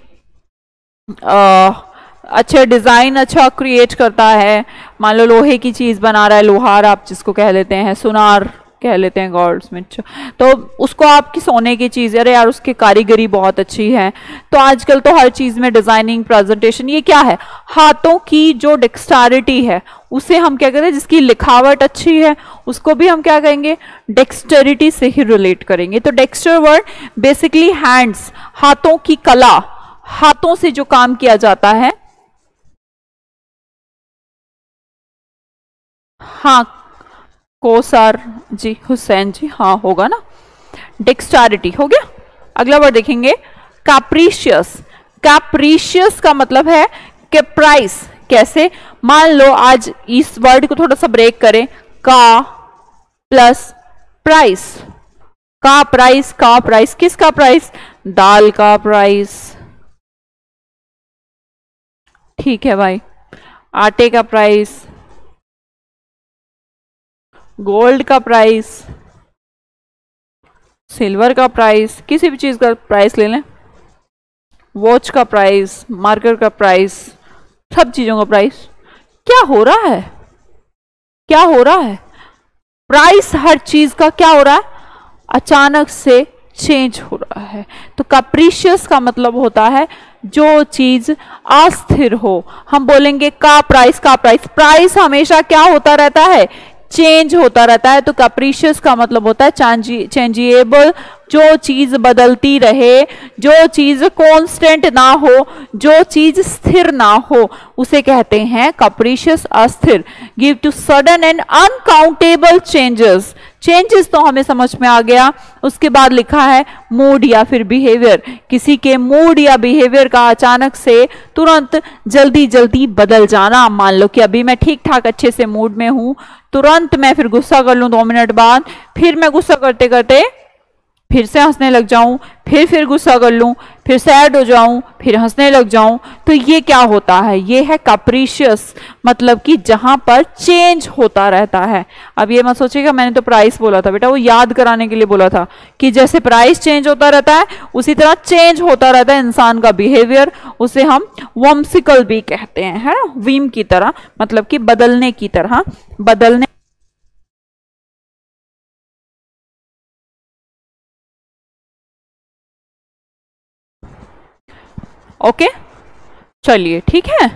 अच्छे डिजाइन अच्छा क्रिएट करता है, मान लो लोहे की चीज बना रहा है, लोहार आप जिसको कह लेते हैं, सुनार कह लेते हैं गोल्डस्मिथ, तो उसको आपकी सोने की चीज, अरे यार उसकी कारीगरी बहुत अच्छी है। तो आजकल तो हर चीज में डिजाइनिंग, प्रेजेंटेशन, ये क्या है? हाथों की जो डेक्स्टैरिटी है उसे हम क्या कहते हैं, जिसकी लिखावट अच्छी है उसको भी हम क्या कहेंगे? डेक्स्टरिटी से ही रिलेट करेंगे। तो डेक्स्टर वर्ड बेसिकली हैंड्स, हाथों की कला, हाथों से जो काम किया जाता है। हाँ कोसार जी, हुसैन जी, हाँ होगा ना। डेक्स्टैरिटी हो गया। अगला वर्ड देखेंगे कैप्रीशियस। कैप्रीशियस का मतलब है कैप्राइस। कैसे? मान लो आज इस वर्ड को थोड़ा सा ब्रेक करें, का प्लस प्राइस, का प्राइस, का प्राइस, किसका प्राइस? दाल का प्राइस, ठीक है भाई। आटे का प्राइस, गोल्ड का प्राइस, सिल्वर का प्राइस, किसी भी चीज का प्राइस ले लें, वॉच का प्राइस, मार्कर का प्राइस, सब चीजों का प्राइस। क्या हो रहा है? क्या हो रहा है? प्राइस हर चीज का क्या हो रहा है? अचानक से चेंज हो रहा है। तो कैप्रीशियस का मतलब होता है जो चीज अस्थिर हो। हम बोलेंगे का प्राइस, का प्राइस, प्राइस हमेशा क्या होता रहता है? चेंज होता रहता है। तो कैप्रीशियस का मतलब होता है चेंजिएबल, जो चीज बदलती रहे, जो चीज कांस्टेंट ना हो, जो चीज स्थिर ना हो, उसे कहते हैं कैप्रीशियस, अस्थिर। Give to sudden and unaccountable changes. Changes तो हमें समझ में आ गया। उसके बाद लिखा है मूड या फिर बिहेवियर, किसी के मूड या बिहेवियर का अचानक से तुरंत जल्दी जल्दी बदल जाना। मान लो कि अभी मैं ठीक ठाक अच्छे से मूड में हूं, तुरंत मैं फिर गुस्सा कर लूं 2 मिनट बाद, फिर मैं गुस्सा करते करते फिर से हंसने लग जाऊं, फिर गुस्सा कर लूं, फिर सैड हो जाऊं, फिर हंसने लग जाऊं। तो ये क्या होता है? ये है कैप्रीशियस, मतलब कि जहां पर चेंज होता रहता है। अब ये मत सोचिएगा मैंने तो प्राइस बोला था, बेटा वो याद कराने के लिए बोला था कि जैसे प्राइस चेंज होता रहता है उसी तरह चेंज होता रहता है इंसान का बिहेवियर। उसे हम वम्सिकल भी कहते हैं, है ना, वीम की तरह, मतलब कि बदलने की तरह, बदलने। ओके चलिए ठीक है।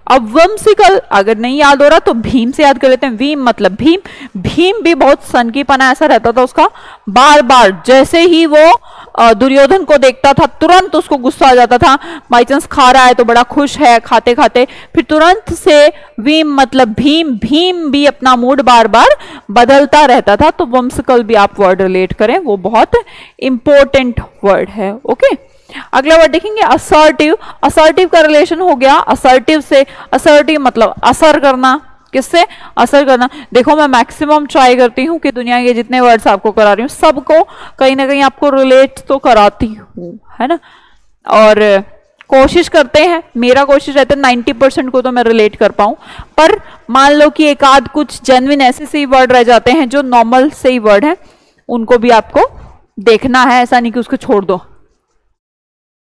अब वम्सिकल अगर नहीं याद हो रहा तो भीम से याद कर लेते हैं। भीम मतलब भीम, भीम भी बहुत सनकीपना ऐसा रहता था उसका, बार बार जैसे ही वो दुर्योधन को देखता था तुरंत उसको गुस्सा आ जाता था। बाई चांस खा रहा है तो बड़ा खुश है खाते खाते, फिर तुरंत से भीम मतलब भीम, भीम भी अपना मूड बार बार बदलता रहता था। तो वम्सिकल भी आप वर्ड रिलेट करें, वो बहुत इंपॉर्टेंट वर्ड है। ओके अगला वर्ड देखेंगे असर्टिव। असर्टिव का रिलेशन हो गया असर्टिव से, असर्टिव मतलब असर करना, किससे? असर करना। देखो मैं मैक्सिमम ट्राई करती हूँ कि दुनिया के जितने वर्ड्स आपको करा रही हूँ सबको कहीं ना कहीं आपको रिलेट तो कराती हूँ, है ना, और कोशिश करते हैं, मेरा कोशिश रहता है 90% को तो मैं रिलेट कर पाऊं। पर मान लो कि एक आध कुछ जेन्युइन ऐसे से ही वर्ड रह जाते हैं जो नॉर्मल से ही वर्ड है, उनको भी आपको देखना है, ऐसा नहीं कि उसको छोड़ दो।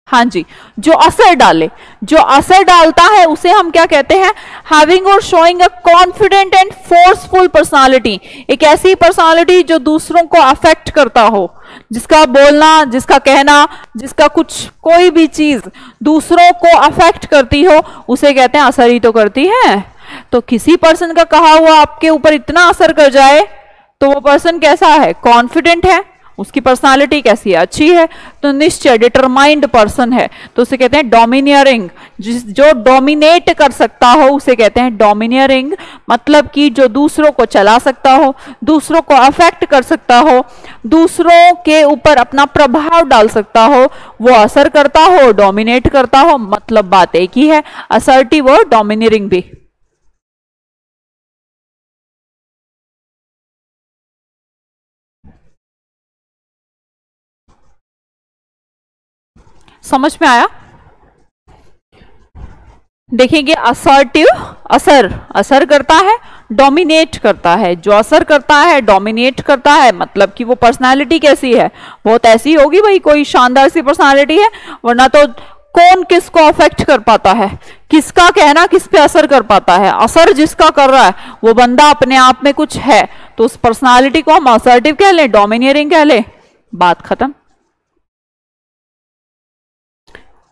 हाँ जी, जो असर डाले, जो असर डालता है उसे हम क्या कहते हैं? हैविंग और showing a confident and forceful personality. एक ऐसी पर्सनालिटी जो दूसरों को अफेक्ट करता हो, जिसका बोलना, जिसका कहना, जिसका कुछ कोई भी चीज दूसरों को अफेक्ट करती हो, उसे कहते हैं असर ही तो करती है। तो किसी पर्सन का कहा हुआ आपके ऊपर इतना असर कर जाए तो वो पर्सन कैसा है? कॉन्फिडेंट है, उसकी पर्सनालिटी कैसी है? अच्छी है, तो निश्चय डिटरमाइंड पर्सन है, तो उसे कहते हैं डोमिनियरिंग। जो डोमिनेट कर सकता हो उसे कहते हैं डोमिनियरिंग, मतलब कि जो दूसरों को चला सकता हो, दूसरों को अफेक्ट कर सकता हो, दूसरों के ऊपर अपना प्रभाव डाल सकता हो, वो असर करता हो, डोमिनेट करता हो, मतलब बात एक ही है, असर्टिव और डोमिनियरिंग भी। समझ में आया? देखेंगे असर्टिव, असर, असर करता है, डोमिनेट करता है। जो असर करता है, डोमिनेट करता है, मतलब कि वो पर्सनालिटी कैसी है? बहुत ऐसी होगी भाई, कोई शानदार सी पर्सनालिटी है, वरना तो कौन किसको अफेक्ट कर पाता है? किसका कहना किस पे असर कर पाता है? असर जिसका कर रहा है वो बंदा अपने आप में कुछ है, तो उस पर्सनालिटी को हम असर्टिव कह लें, डोमिनियरिंग कह लें, बात खत्म।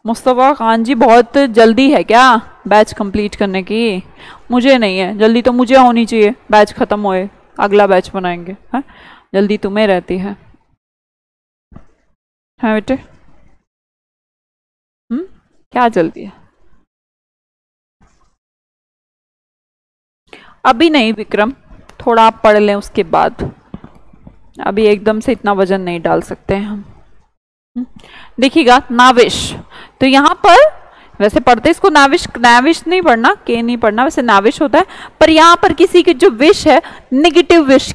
मुस्तफा खान जी, बहुत जल्दी है क्या बैच कंप्लीट करने की? मुझे नहीं है जल्दी, तो मुझे होनी चाहिए, बैच खत्म होए अगला बैच बनाएंगे, है? जल्दी तुम्हें रहती है बेटे? क्या जल्दी है? अभी नहीं विक्रम, थोड़ा आप पढ़ लें उसके बाद, अभी एकदम से इतना वजन नहीं डाल सकते हैं हम। देखिएगा नाविश, तो यहां पर वैसे पढ़ते इसको नाविश, नाविश नहीं पढ़ना, के नहीं पढ़ना, वैसे नाविश होता है, पर यहां पर किसी की जो विश है, नेगेटिव विश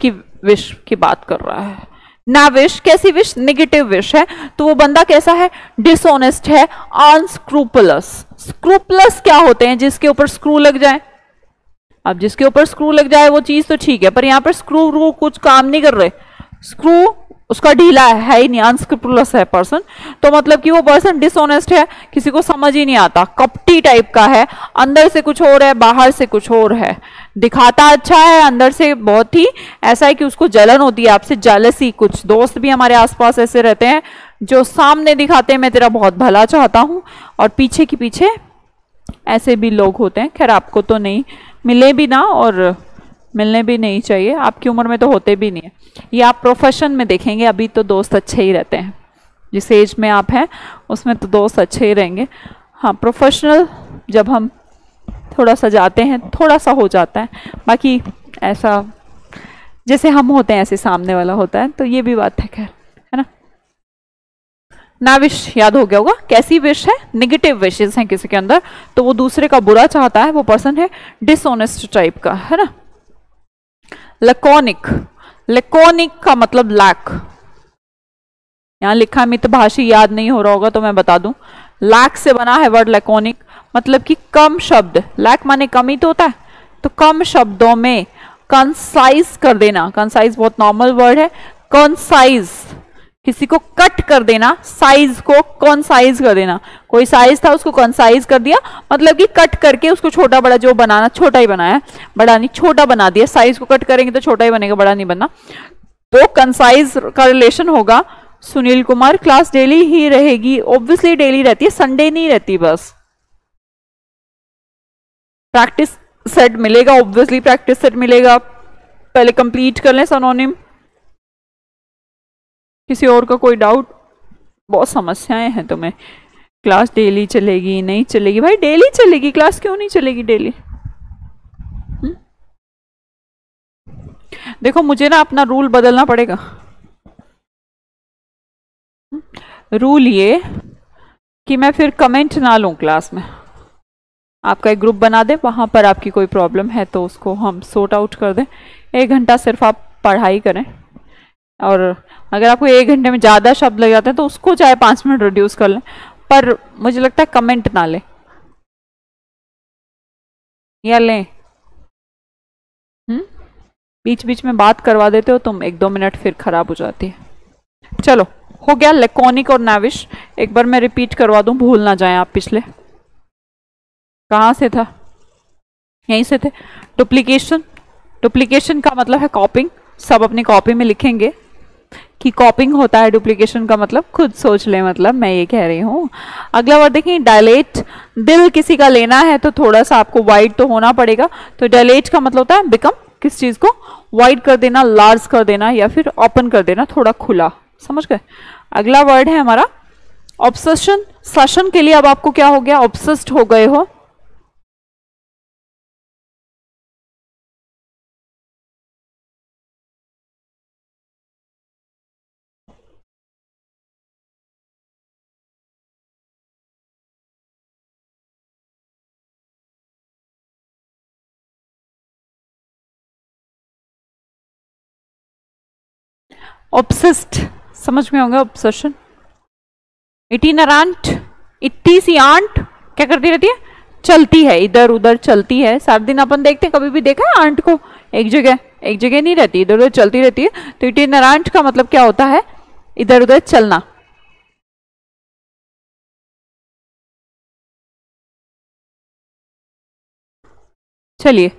की बात कर रहा है। नाविश कैसी विश? नेगेटिव विश है, तो वो बंदा कैसा है? डिसऑनेस्ट है, अनस्क्रूपलस। स्क्रूपलस क्या होते हैं? जिसके ऊपर स्क्रू लग जाए। अब जिसके ऊपर स्क्रू लग जाए वो चीज तो ठीक है, पर यहाँ पर स्क्रू कुछ काम नहीं कर रहे, स्क्रू उसका ढीला है ही नहीं, अनस्क्रूपुलस है पर्सन, तो मतलब कि वो पर्सन डिसऑनेस्ट है, किसी को समझ ही नहीं आता, कपटी टाइप का है, अंदर से कुछ और है, बाहर से कुछ और है, दिखाता अच्छा है, अंदर से बहुत ही ऐसा है कि उसको जलन होती है आपसे, जेलसी। कुछ दोस्त भी हमारे आसपास ऐसे रहते हैं जो सामने दिखाते हैं मैं तेरा बहुत भला चाहता हूँ, और पीछे की पीछे ऐसे भी लोग होते हैं। खैर आपको तो नहीं मिले भी ना, और मिलने भी नहीं चाहिए, आपकी उम्र में तो होते भी नहीं है। ये आप प्रोफेशन में देखेंगे, अभी तो दोस्त अच्छे ही रहते हैं, जिस एज में आप हैं उसमें तो दोस्त अच्छे ही रहेंगे। हाँ, प्रोफेशनल जब हम थोड़ा सा जाते हैं थोड़ा सा हो जाता है, बाकी ऐसा जैसे हम होते हैं ऐसे सामने वाला होता है, तो ये भी बात है। खैर, है ना? नाविश याद हो गया होगा, कैसी विश है? नेगेटिव विशेस हैं किसी के अंदर, तो वो दूसरे का बुरा चाहता है, वो पर्सन है डिसऑनेस्ट टाइप का, है ना? लैकोनिक, लैकोनिक का मतलब लैक, यहां लिखा है, मितभाषी याद नहीं हो रहा होगा तो मैं बता दूं, लैक से बना है वर्ड लैकोनिक, मतलब कि कम शब्द, लैक माने कम ही तो होता है, तो कम शब्दों में कंसाइज कर देना। कंसाइज बहुत नॉर्मल वर्ड है, कंसाइज किसी को कट कर देना, साइज को कंसाइज कर देना। कोई साइज था उसको कंसाइज कर दिया, मतलब कि कट करके उसको छोटा बड़ा जो बनाना, छोटा ही बनाया, बड़ा नहीं, छोटा बना दिया। साइज को कट करेंगे तो छोटा ही बनेगा, बड़ा नहीं बनना। तो कंसाइज का रिलेशन होगा। सुनील कुमार, क्लास डेली ही रहेगी? ऑब्वियसली डेली रहती है, संडे नहीं रहती बस। प्रैक्टिस सेट मिलेगा, ऑब्वियसली प्रैक्टिस सेट मिलेगा, पहले कंप्लीट कर लें सिनोनिम। किसी और का कोई डाउट? बहुत समस्याएं हैं तुम्हें। क्लास डेली चलेगी, नहीं चलेगी? भाई डेली चलेगी क्लास, क्यों नहीं चलेगी डेली? देखो मुझे ना अपना रूल बदलना पड़ेगा। रूल ये कि मैं फिर कमेंट ना लूं क्लास में। आपका एक ग्रुप बना दे, वहां पर आपकी कोई प्रॉब्लम है तो उसको हम सॉर्ट आउट कर दें। 1 घंटा सिर्फ आप पढ़ाई करें, और अगर आपको 1 घंटे में ज़्यादा शब्द लग जाते हैं तो उसको चाहे 5 मिनट रिड्यूस कर लें, पर मुझे लगता है कमेंट ना लें, या लें? बीच बीच में बात करवा देते हो तुम, 1-2 मिनट फिर खराब हो जाती है। चलो हो गया लैकोनिक और नाविश। एक बार मैं रिपीट करवा दूं, भूल ना जाएं आप। पिछले कहाँ से था? यहीं से थे। डुप्लीकेशन, डुप्लीकेशन का मतलब है कॉपिंग। सब अपनी कॉपी में लिखेंगे कि कॉपिंग होता है डुप्लीकेशन का मतलब, खुद सोच ले, मतलब मैं ये कह रही हूँ। अगला वर्ड देखिए डायलेट। दिल किसी का लेना है तो थोड़ा सा आपको वाइड तो होना पड़ेगा, तो डायलेट का मतलब होता है बिकम, किस चीज को वाइड कर देना, लार्ज कर देना या फिर ओपन कर देना, थोड़ा खुला। समझ गए? अगला वर्ड है हमारा ऑब्सेशन। सेशन के लिए अब आपको क्या हो गया? ऑब्सेस्ड हो गए हो। ऑब्सेस्ड समझ में होंगे। ऑब्सेशन। इटिनरेंट, इट्टी सी आंट क्या करती रहती है? चलती है, इधर उधर चलती है। सारा दिन अपन देखते हैं, कभी भी देखा है आंट को एक जगह नहीं रहती, इधर उधर चलती रहती है। तो इटिनरेंट का मतलब क्या होता है? इधर उधर चलना। चलिए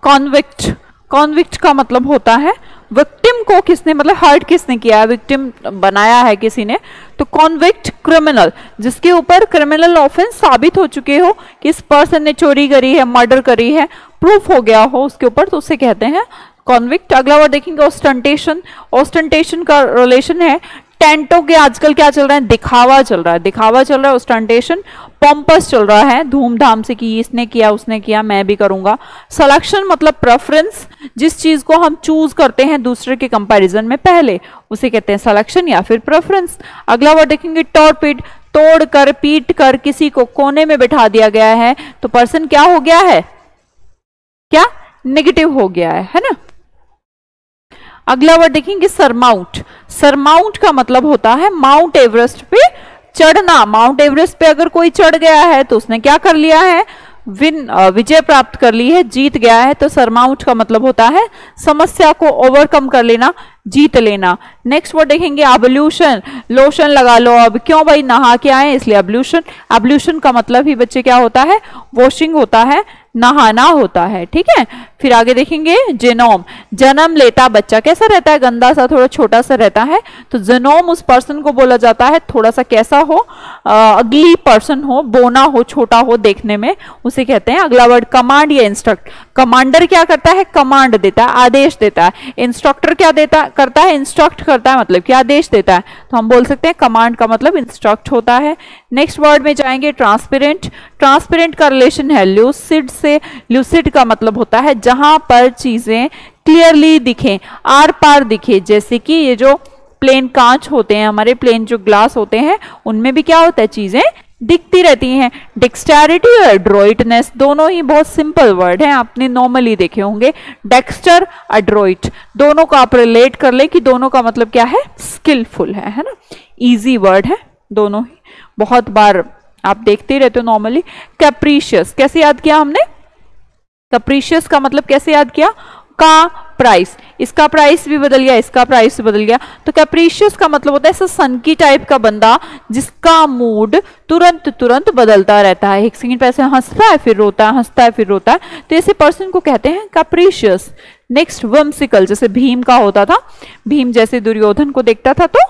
कॉन्विक्ट। कॉन्विक्ट का मतलब होता है विक्टिम को किसने, मतलब हर्ट किसने किया है, विक्टिम बनाया है किसी ने। तो कॉन्विक्ट क्रिमिनल, जिसके ऊपर क्रिमिनल ऑफेंस साबित हो चुके हो कि इस पर्सन ने चोरी करी है, मर्डर करी है, प्रूफ हो गया हो उसके ऊपर, तो उसे कहते हैं कॉन्विक्ट। अगला वर्ड देखेंगे ऑस्टेंटेशन। ऑस्टेंटेशन का रिलेशन है टेंटों के। आजकल क्या चल रहा है? दिखावा चल रहा है, दिखावा चल रहा है। ऑस्टेंटेशन पॉम्पस चल रहा है, धूमधाम से कि इसने किया, उसने किया, मैं भी करूंगा। सिलेक्शन मतलब प्रेफरेंस, जिस चीज को हम चूज करते हैं दूसरे के कंपैरिजन में पहले, उसे कहते हैं सिलेक्शन या फिर प्रेफरेंस। अगला वर्ड देखेंगे टॉर्पिड। तोड़ कर, पीट कर किसी को कोने में बैठा दिया गया है तो पर्सन क्या हो गया है? क्या? नेगेटिव हो गया है ना। अगला वर्ड देखेंगे सरमाउंट। सरमाउंट का मतलब होता है माउंट एवरेस्ट पे चढ़ना। माउंट एवरेस्ट पे अगर कोई चढ़ गया है तो उसने क्या कर लिया है? विजय प्राप्त कर ली है, जीत गया है। तो सरमाउंट का मतलब होता है समस्या को ओवरकम कर लेना, जीत लेना। नेक्स्ट वर्ड देखेंगे एब्ल्यूशन। लोशन लगा लो अब, क्यों भाई? नहा के आए इसलिए एब्ल्यूशन। एब्ल्यूशन का मतलब ही बच्चे क्या होता है? वॉशिंग होता है, नहाना होता है। ठीक है, फिर आगे देखेंगे जेनोम। जन्म लेता बच्चा कैसा रहता है? गंदा सा, थोड़ा छोटा सा रहता है। तो जेनोम उस पर्सन को बोला जाता है थोड़ा सा कैसा हो? अगली पर्सन हो, बोना हो, छोटा हो देखने में, उसे कहते हैं। अगला वर्ड कमांड या इंस्ट्रक्ट। कमांडर क्या करता है? कमांड देता है, आदेश देता है। इंस्ट्रक्टर क्या करता है? इंस्ट्रक्ट करता है, मतलब क्या आदेश देता है। तो हम बोल सकते हैं कमांड का मतलब इंस्ट्रक्ट होता है। नेक्स्ट वर्ड में जाएंगे ट्रांसपेरेंट। ट्रांसपेरेंट का रिलेशन है ल्यूसिड से। ल्यूसिड का मतलब होता है जहां पर चीजें क्लियरली दिखें, आर पार दिखे। जैसे कि ये जो प्लेन कांच होते हैं, हमारे प्लेन जो ग्लास होते हैं, उनमें भी क्या होता है? चीजें दिखती रहती हैं। डेक्सटेरिटी और एड्रोइटनेस दोनों ही बहुत सिंपल वर्ड हैं, आपने नॉर्मली देखे होंगे। डेक्स्टर, एड्रोइट, दोनों को आप रिलेट कर ले कि दोनों का मतलब क्या है? स्किलफुल है ना। इजी वर्ड है दोनों ही, बहुत बार आप देखते ही रहते हो नॉर्मली। कैप्रीशियस कैसे याद किया हमने? कैप्रीशियस का मतलब कैसे याद किया? का प्राइस, इसका प्राइस भी बदल गया, इसका प्राइस भी बदल गया। तो कैप्रीशियस का मतलब होता है ऐसा सनकी टाइप का बंदा जिसका मूड तुरंत तुरंत बदलता रहता है। एक सेकंड पे ऐसे हंसता है फिर रोता है, हंसता है फिर रोता है, तो ऐसे पर्सन को कहते हैं कैप्रीशियस। नेक्स्ट व्हिमसिकल, जैसे भीम का होता था। भीम जैसे दुर्योधन को देखता था तो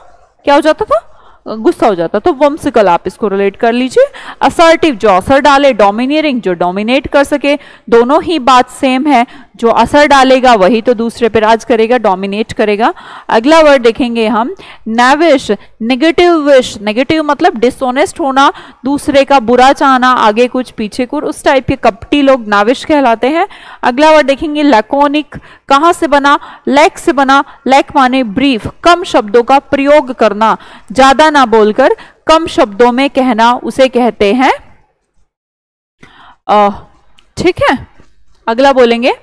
क्या हो जाता था? गुस्सा हो जाता। तो व्हिमसिकल आप इसको रिलेट कर लीजिए। असर्टिव जो असर डाले, डोमिनियरिंग जो डोमिनेट कर सके। दोनों ही बात सेम है, जो असर डालेगा वही तो दूसरे पे राज करेगा, डोमिनेट करेगा। अगला वर्ड देखेंगे हम नैविश। नेगेटिव विश, नेगेटिव मतलब डिसऑनेस्ट होना, दूसरे का बुरा चाहना, आगे कुछ पीछे कुछ, उस टाइप के कपटी लोग नाविश कहलाते हैं। अगला वर्ड देखेंगे लैकोनिक। कहां से बना? लैक से बना। लैक माने ब्रीफ, कम शब्दों का प्रयोग करना, ज्यादा ना बोलकर कम शब्दों में कहना, उसे कहते हैं। ठीक है, अगला बोलेंगे।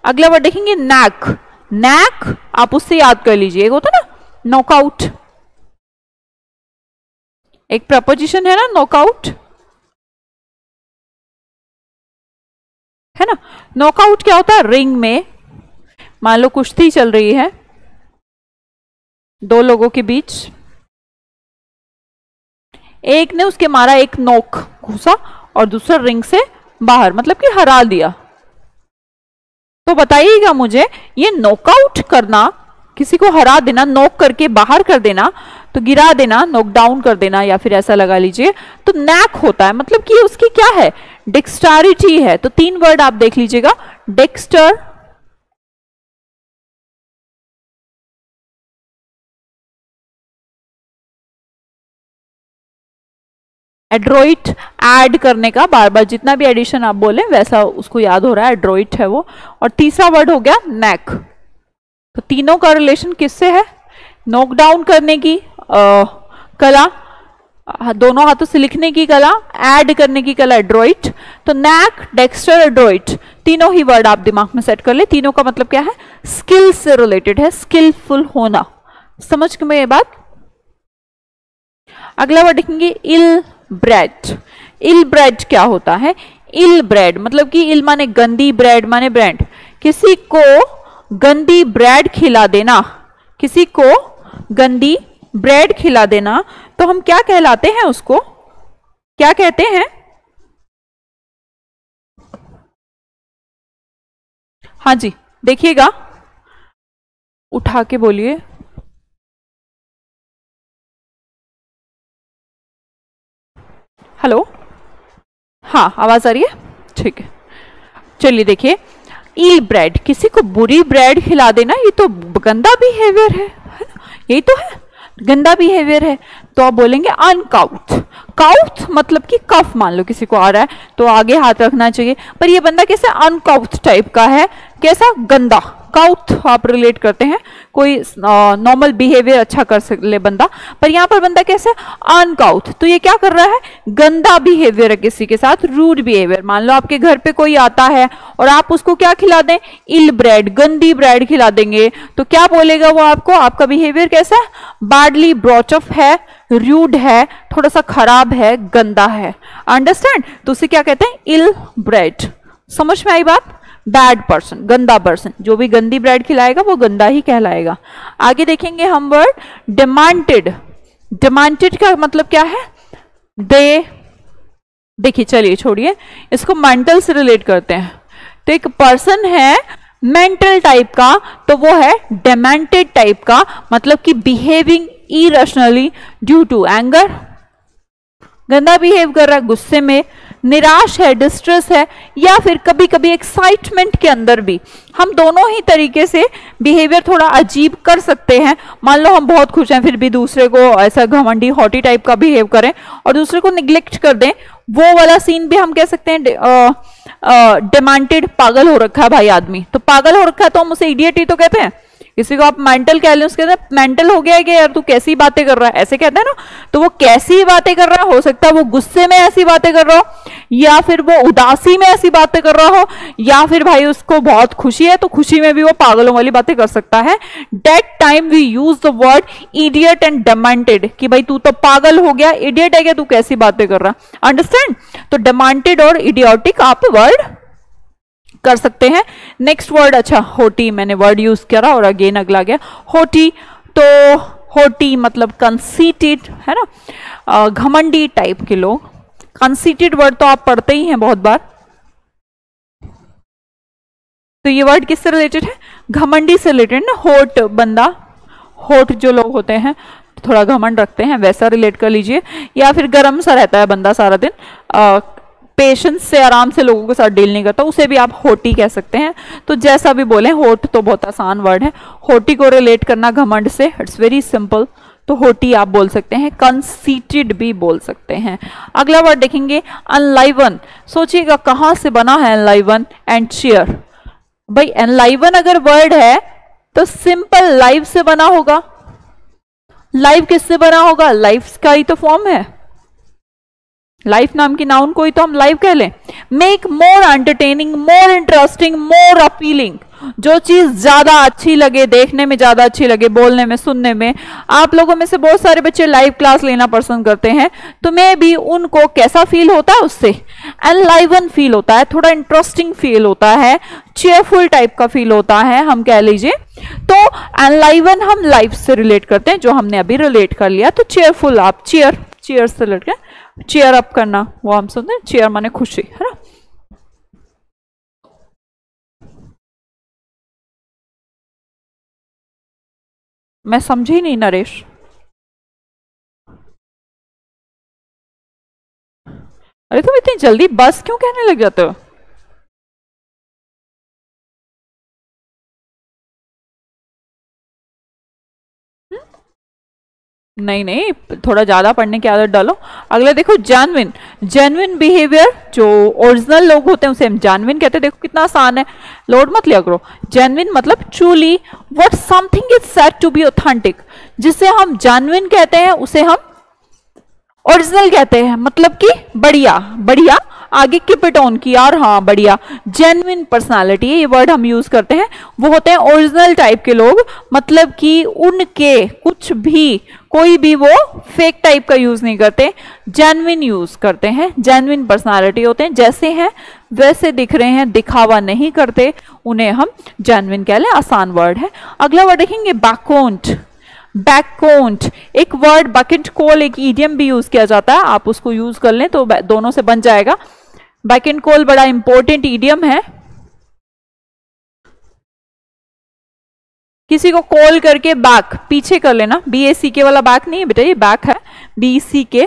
अगला वर्ड देखेंगे नैक। नैक आप उससे याद कर लीजिए, एक होता ना नॉकआउट, एक प्रपोजिशन है ना नॉकआउट, है ना। नॉकआउट क्या होता है? रिंग में मान लो कुश्ती चल रही है दो लोगों के बीच, एक ने उसके मारा एक नोक घुसा और दूसरा रिंग से बाहर, मतलब कि हरा दिया। तो बताइएगा मुझे, ये नॉकआउट करना, किसी को हरा देना, नॉक करके बाहर कर देना, तो गिरा देना, नॉक डाउन कर देना, या फिर ऐसा लगा लीजिए तो नैक होता है, मतलब कि उसकी क्या है, डेक्स्टरिटी है। तो 3 वर्ड आप देख लीजिएगा, डेक्स्टर, एड्रोइट, ऐड करने का, बार बार जितना भी एडिशन आप बोले वैसा उसको याद हो रहा है, एड्रोइट है वो। और तीसरा वर्ड हो गया नेक। तो तीनों का रिलेशन किससे है, नॉक डाउन करने की कला, दोनों हाथों से लिखने की कला, ऐड करने की कला एड्रोइट। तो नेक, डेक्स्टर, एड्रोइट, तीनों ही वर्ड आप दिमाग में सेट कर ले। तीनों का मतलब क्या है, स्किल से रिलेटेड है, स्किलफुल होना। समझ में ये बात। अगला वर्ड देखेंगे इल ब्रेड। इल ब्रेड क्या होता है, इल ब्रेड मतलब कि इल माने गंदी, ब्रेड माने ब्रेड। किसी को गंदी ब्रेड खिला देना, किसी को गंदी ब्रेड खिला देना, तो हम क्या कहलाते हैं, उसको क्या कहते हैं। हाँ जी देखिएगा, उठा के बोलिए। हेलो, हाँ आवाज आ रही है, ठीक है। चलिए देखिए, इल ब्रेड, किसी को बुरी ब्रेड खिला देना, ये तो गंदा बिहेवियर है ना, यही तो है, गंदा बिहेवियर है। तो आप बोलेंगे अनकाउथ। काउथ मतलब कि कफ, मान लो किसी को आ रहा है तो आगे हाथ रखना चाहिए, पर ये बंदा कैसे अनकाउथ टाइप का है, कैसा, गंदा। काउथ आप रिलेट करते हैं, कोई नॉर्मल बिहेवियर अच्छा कर ले बंदा, पर यहाँ पर बंदा कैसे, अनकाउथ। तो ये क्या कर रहा है, गंदा बिहेवियर है किसी के साथ, रूड बिहेवियर। मान लो आपके घर पे कोई आता है और आप उसको क्या खिला दें, इल ब्रेड, गंदी ब्रेड खिला देंगे, तो क्या बोलेगा वो आपको, आपका बिहेवियर कैसा है, बैडली ब्रॉट अप है, रूड है, थोड़ा सा खराब है, गंदा है। अंडरस्टैंड। तो उसे क्या कहते हैं, इल ब्रेड। समझ में आई बात। बैड पर्सन, गंदा पर्सन, जो भी गंदी ब्रेड खिलाएगा वो गंदा ही कहलाएगा। आगे देखेंगे हम वर्ड डिमांडेड। डिमांडेड का मतलब क्या है, दे, देखिए चलिए छोड़िए, इसको मेंटल से रिलेट करते हैं। तो एक पर्सन है मेंटल टाइप का, तो वो है डिमांडेड टाइप का, मतलब कि behaving irrationally due to anger, गंदा बिहेव कर रहा है, गुस्से में, निराश है, डिस्ट्रेस है, या फिर कभी कभी एक्साइटमेंट के अंदर भी। हम दोनों ही तरीके से बिहेवियर थोड़ा अजीब कर सकते हैं। मान लो हम बहुत खुश हैं फिर भी दूसरे को ऐसा घमंडी हॉटी टाइप का बिहेव करें और दूसरे को निग्लेक्ट कर दें, वो वाला सीन भी हम कह सकते हैं डिमांडेड, पागल हो रखा है भाई आदमी। तो पागल हो रखा है तो हम उसे इडियट ही तो कहते हैं। किसी को आप मेंटल कह लें, उसके अंदर मेंटल हो गया है कि यार तू कैसी बातें कर रहा है, ऐसे कहते हैं ना। तो वो कैसी बातें कर रहा है, हो सकता है वो गुस्से में ऐसी बातें कर रहा हो, या फिर वो उदासी में ऐसी बातें कर रहा हो, या फिर भाई उसको बहुत खुशी है तो खुशी में भी वो पागलों वाली बातें कर सकता है। That time we use the word idiot and demanded, कि भाई तू तो पागल हो गया, इडियट है क्या, तू कैसी बातें कर रहा। अंडरस्टैंड। तो डिमांडेड और इडियोटिक आप वर्ड कर सकते हैं। नेक्स्ट वर्ड, अच्छा होटी, मैंने वर्ड यूज करा और अगेन अगला गया होटी। तो होटी मतलब कंसीटेड है ना, घमंडी टाइप के लोग। कंसीटेड वर्ड तो आप पढ़ते ही हैं बहुत बार। तो ये वर्ड किससे रिलेटेड है, घमंडी से रिलेटेड ना। होट बंदा, होट जो लोग होते हैं थोड़ा घमंड रखते हैं, वैसा रिलेट कर लीजिए। या फिर गर्म सा रहता है बंदा सारा दिन, पेशेंस से आराम से लोगों के साथ डील नहीं करता, उसे भी आप होटी कह सकते हैं। तो जैसा भी बोले, होट तो बहुत आसान वर्ड है, होटी को रिलेट करना घमंड से, इट्स वेरी सिंपल। तो होटी आप बोल सकते हैं, कंसीटेड भी बोल सकते हैं। अगला वर्ड देखेंगे अनलाइवन। सोचिएगा कहां से बना है अनलाइवन एंड चीयर। भाई एनलाइवन अगर वर्ड है तो सिंपल लाइव से बना होगा। लाइव किससे बना होगा, लाइफ का ही तो फॉर्म है। लाइफ नाम की नाउन कोई तो हम लाइव कह लें। Make more entertaining, more interesting, more appealing, जो चीज ज्यादा अच्छी लगे, देखने में ज्यादा अच्छी लगे, बोलने में, सुनने में। आप लोगों में से बहुत सारे बच्चे लाइव क्लास लेना पसंद करते हैं, तो मे भी उनको कैसा फील होता है, उससे एनलाइवन फील होता है, थोड़ा इंटरेस्टिंग फील होता है, चेयरफुल टाइप का फील होता है, हम कह लीजिए। तो एनलाइवन हम लाइफ से रिलेट करते हैं, जो हमने अभी रिलेट कर लिया। तो चेयरफुल, आप चेयर से रिलेट कर, चेयर अप करना, वो हम सुनते हैं। चेयर माने खुशी, है ना। मैं समझी नहीं नरेश। अरे तुम इतनी जल्दी बस क्यों कहने लग जाते हो? नहीं नहीं, थोड़ा ज्यादा पढ़ने की आदत डालो। अगला देखो, जेन्युइन। जेन्युइन बिहेवियर, जो ओरिजिनल लोग होते हैं उसे हम जेन्युइन कहते हैं। देखो कितना आसान है, लोड मत लिया करो। जेन्युइन मतलब truly what something is said to be authentic. जिसे हम जेन्युइन कहते हैं उसे हम ओरिजिनल कहते हैं, मतलब कि बढ़िया। बढ़िया आगे कीप इट ऑन की यार, हाँ बढ़िया। जेन्युइन पर्सनालिटी, ये वर्ड हम यूज करते हैं, वो होते हैं ओरिजिनल टाइप के लोग, मतलब कि उनके कुछ भी, कोई भी वो फेक टाइप का यूज नहीं करते, जेन्युइन यूज करते हैं। जेन्युइन पर्सनालिटी होते हैं, जैसे हैं वैसे दिख रहे हैं, दिखावा नहीं करते, उन्हें हम जेन्युइन कह लें। आसान वर्ड है। अगला वर्ड देखेंगे, बैकॉन्ट। बैकॉन्ट एक वर्ड, बकेट कॉल एक ईडियम भी यूज किया जाता है, आप उसको यूज कर लें तो दोनों से बन जाएगा। बैक एंड कॉल बड़ा इंपॉर्टेंट ईडियम है। किसी को कॉल करके बैक, पीछे कर लेना, BACK वाला बैक नहीं है बेटा, ये बैक है, BCK।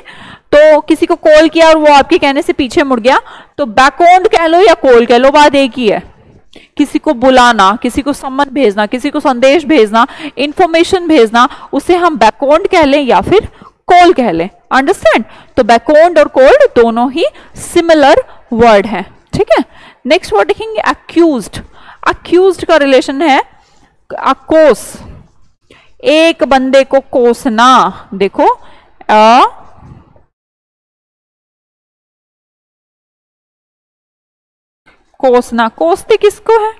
तो किसी को कॉल किया और वो आपके कहने से पीछे मुड़ गया, तो बैकऑन्ड कह लो या कॉल कह लो, बात एक ही है। किसी को बुलाना, किसी को सम्मन भेजना, किसी को संदेश भेजना, इंफॉर्मेशन भेजना, उसे हम बैकऑन्ड कह लें या फिर कॉल कह लें। अंडरस्टैंड? तो बैकऑन्ड और कॉल्ड दोनों ही सिमिलर वर्ड है। ठीक है, नेक्स्ट वर्ड देखेंगे, अक्यूज्ड। अक्यूज्ड का रिलेशन है अकोस, एक बंदे को कोसना। देखो कोसना, कोसते किसको है?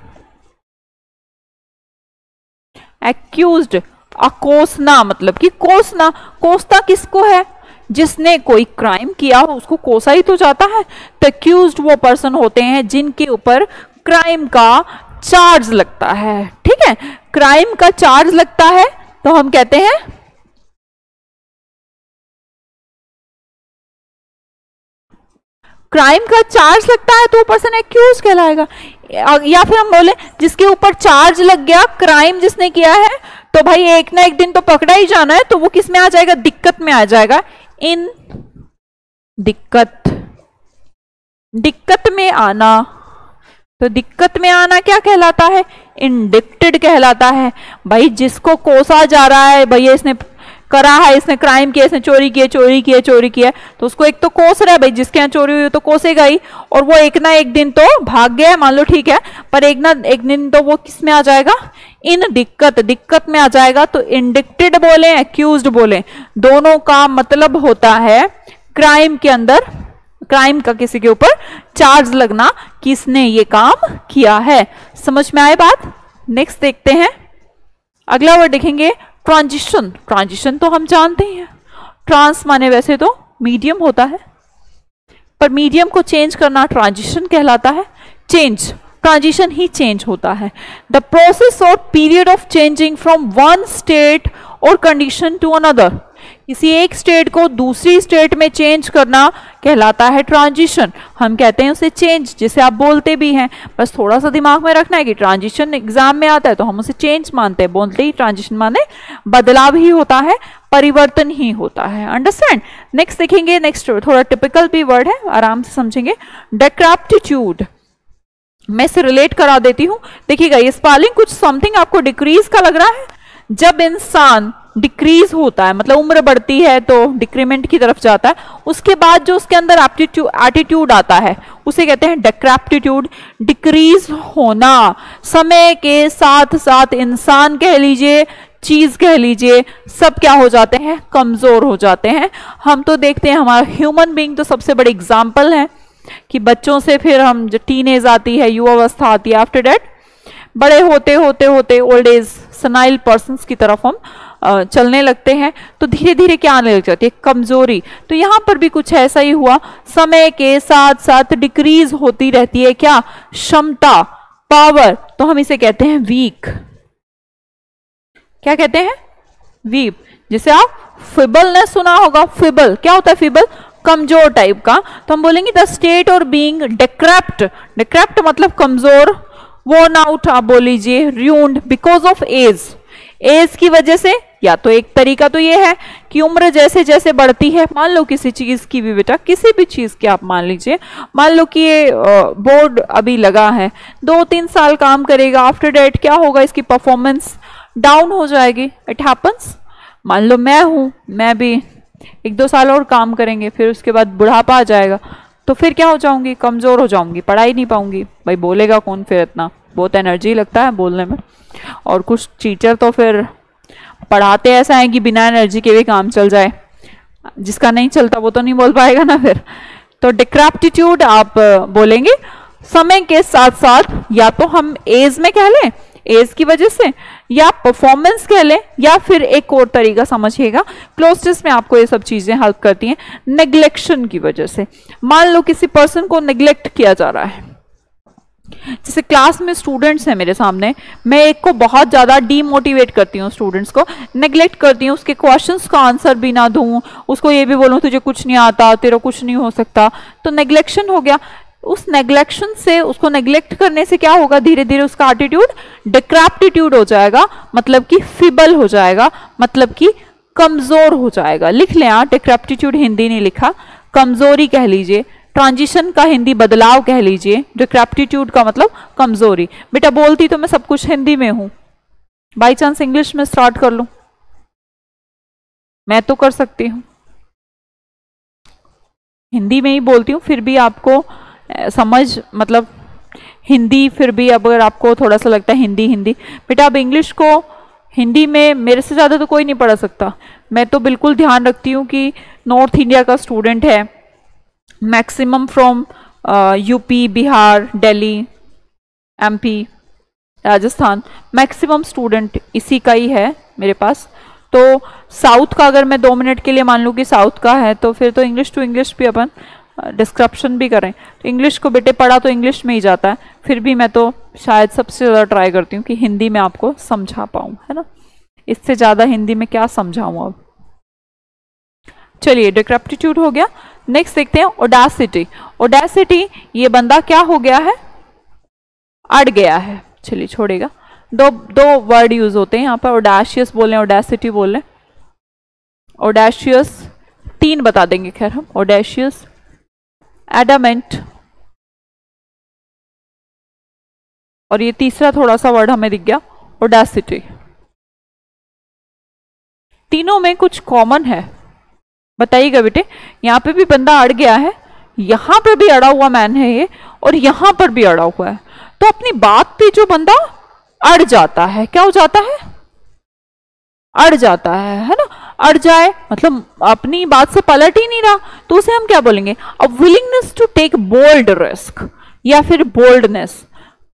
एक्यूज्ड। अकोसना मतलब कि कोसना, कोसता किसको है? जिसने कोई क्राइम किया हो उसको कोसा ही तो जाता है। तो एक्यूज्ड वो पर्सन होते हैं जिनके ऊपर क्राइम का चार्ज लगता है। ठीक है, क्राइम का चार्ज लगता है तो हम कहते हैं क्राइम का चार्ज लगता है तो वो पर्सन एक्यूज कहलाएगा। या फिर हम बोले जिसके ऊपर चार्ज लग गया, क्राइम जिसने किया है, तो भाई एक ना एक दिन तो पकड़ा ही जाना है, तो वो किस में आ जाएगा? दिक्कत में आ जाएगा। इन दिक्कत, दिक्कत में आना। तो दिक्कत में आना क्या कहलाता है? इंडिक्टेड कहलाता है। भाई जिसको कोसा जा रहा है, भैया इसने करा है, इसने क्राइम किया, इसने चोरी किया, चोरी किया, चोरी किया, तो उसको एक तो कोस रहा है, भाई जिसके यहाँ चोरी हुई तो कोसेगा ही, और वो एक ना एक दिन तो भाग गया, मान लो ठीक है, पर एक ना एक दिन तो वो किस में आ जाएगा? इन दिक्कत, दिक्कत में आ जाएगा। तो इंडिक्टेड बोले, एक्यूज्ड बोले, दोनों का मतलब होता है क्राइम के अंदर, क्राइम का किसी के ऊपर चार्ज लगना, किसने ये काम किया है। समझ में आए बात? नेक्स्ट देखते हैं, अगला वर्ड देखेंगे, ट्रांजिशन। ट्रांजिशन तो हम जानते हैं, ट्रांस माने वैसे तो मीडियम होता है, पर मीडियम को चेंज करना ट्रांजिशन कहलाता है। चेंज, ट्रांजिशन ही चेंज होता है। द प्रोसेस और period of changing from one state और कंडीशन टू अनदर, किसी एक स्टेट को दूसरी स्टेट में चेंज करना कहलाता है ट्रांजिशन। हम कहते हैं उसे चेंज, जिसे आप बोलते भी हैं। बस थोड़ा सा दिमाग में रखना है कि ट्रांजिशन एग्जाम में आता है तो हम उसे चेंज मानते हैं, बोलते ही ट्रांजिशन माने बदलाव ही होता है, परिवर्तन ही होता है। अंडरस्टैंड? नेक्स्ट देखेंगे, नेक्स्ट थोड़ा टिपिकल भी वर्ड है, आराम से समझेंगे। डेक्राप्टिट्यूड, मैं इसे रिलेट करा देती हूं, देखिएगा ये स्पेलिंग कुछ समथिंग आपको डिक्रीज का लग रहा है। जब इंसान डिक्रीज होता है, मतलब उम्र बढ़ती है तो डिक्रीमेंट की तरफ जाता है, उसके बाद जो उसके अंदर एटीट्यूड आता है उसे कहते हैं डेक्राप्टिट्यूड। डिक्रीज होना, समय के साथ साथ इंसान कह लीजिए चीज कह लीजिए, सब क्या हो जाते हैं, कमजोर हो जाते हैं। हम तो देखते हैं हमारा ह्यूमन बीइंग तो सबसे बड़ी एग्जाम्पल है कि बच्चों से फिर हम जो टीनेज आती है, युवावस्था आती है, आफ्टर डेट बड़े होते होते होते ओल्ड एज सनाइल पर्सन्स की तरफ हम चलने लगते हैं, तो धीरे धीरे क्या आने लग जाती है, कमजोरी। तो यहाँ पर भी कुछ ऐसा ही हुआ, समय के साथ साथ डिक्रीज होती रहती है क्या, क्षमता, पावर। तो हम इसे कहते हैं वीक। क्या कहते हैं, वीक। जैसे आप फिबल ने सुना होगा, फिबल क्या होता है, फिबल कमजोर टाइप का। तो हम बोलेंगे द स्टेट और बीइंग डिक्रैप्ट, डिक्रैप्ट मतलब कमजोर, worn आउट आप बोल लीजिए, ruined because of age, age की वजह से। या तो एक तरीका तो ये है कि उम्र जैसे जैसे बढ़ती है, मान लो किसी चीज की भी, बेटा किसी भी चीज की आप मान लीजिए, मान लो कि ये बोर्ड अभी लगा है, 2-3 साल काम करेगा, आफ्टर डेट क्या होगा, इसकी परफॉर्मेंस डाउन हो जाएगी। It happens. मान लो मैं हूं, मैं भी 1-2 साल और काम करेंगे, फिर उसके बाद बुढ़ापा आ जाएगा, तो फिर क्या हो जाऊंगी, कमजोर हो जाऊंगी, पढ़ाई नहीं पाऊंगी। भाई बोलेगा कौन फिर, इतना बहुत एनर्जी लगता है बोलने में। और कुछ टीचर तो फिर पढ़ाते ऐसा है कि बिना एनर्जी के भी काम चल जाए, जिसका नहीं चलता वो तो नहीं बोल पाएगा ना फिर। तो डिक्रैप्टिट्यूड आप बोलेंगे समय के साथ साथ, या तो हम एज में कह लें, एज की वजह से, या परफॉर्मेंस कह लें, या फिर एक और तरीका समझिएगा, क्लोजनेस में आपको ये सब चीजें हेल्प करती हैं, नेग्लेक्शन की वजह से। मान लो किसी पर्सन को नेग्लेक्ट किया जा रहा है, जैसे क्लास में स्टूडेंट्स हैं मेरे सामने, मैं एक को बहुत ज्यादा डीमोटिवेट करती हूँ, स्टूडेंट्स को नेग्लेक्ट करती हूँ, उसके क्वेश्चंस का आंसर भी ना दूं, उसको ये भी बोलूं तुझे कुछ नहीं आता, तेरा कुछ नहीं हो सकता, तो नेग्लेक्शन हो गया। उस नेग्लेक्शन से, उसको नेग्लेक्ट करने से क्या होगा, धीरे धीरे उसका एटीट्यूड डिक्रैप्टिट्यूड हो जाएगा, मतलब कि फिबल हो जाएगा, मतलब कि कमजोर हो जाएगा। लिख लें आप, डिक्रैप्टिट्यूड हिंदी नहीं लिखा, कमजोरी कह लीजिए, ट्रांजिशन का हिंदी बदलाव कह लीजिए, डिक्रैप्टिट्यूड का मतलब कमजोरी। बेटा बोलती तो मैं सब कुछ हिंदी में हूं, बाई चांस इंग्लिश में स्टार्ट कर लूं, मैं तो कर सकती हूं, हिंदी में ही बोलती हूं, फिर भी आपको समझ, मतलब हिंदी फिर भी अगर आपको थोड़ा सा लगता है हिंदी हिंदी, बेटा अब इंग्लिश को हिंदी में मेरे से ज़्यादा तो कोई नहीं पढ़ा सकता। मैं तो बिल्कुल ध्यान रखती हूँ कि नॉर्थ इंडिया का स्टूडेंट है, maximum from UP, Bihar, Delhi, MP, Rajasthan, maximum student इसी का ही है मेरे पास। तो साउथ का अगर मैं 2 मिनट के लिए मान लूँ कि साउथ का है, तो फिर तो इंग्लिश टू इंग्लिश भी अपन डिस्क्रिप्शन भी करें, तो इंग्लिश को बेटे पढ़ा तो इंग्लिश में ही जाता है, फिर भी मैं तो शायद सबसे ज़्यादा ट्राई करती हूँ कि हिंदी में आपको समझा पाऊँ, है ना। इससे ज़्यादा हिंदी में क्या समझाऊँ अब। चलिए डिक्रैप्टिट्यूड हो गया। नेक्स्ट देखते हैं ओडेसिटी। ओडेसिटी, ये बंदा क्या हो गया है, अड़ गया है। चलिए छोड़ेगा, दो वर्ड यूज होते हैं यहाँ पर, ओडेशियस बोलें, ओडेसिटी बोलें। ओडेशियस 3 बता देंगे खैर हम, ओडेशियस, एडामेंट, और ये तीसरा थोड़ा सा वर्ड हमें दिख गया, ओडेसिटी। तीनों में कुछ कॉमन है, बताइएगा बेटे। यहाँ पे भी बंदा अड़ गया है, यहां पे भी अड़ा हुआ मैन है ये, और यहां पर भी अड़ा हुआ है। तो अपनी बात पे जो बंदा अड़ जाता है, क्या हो जाता है, अड़ जाता है ना। अड़ जाए मतलब अपनी बात से पलट ही नहीं रहा, तो उसे हम क्या बोलेंगे, a willingness to take bold risk, या फिर बोल्डनेस।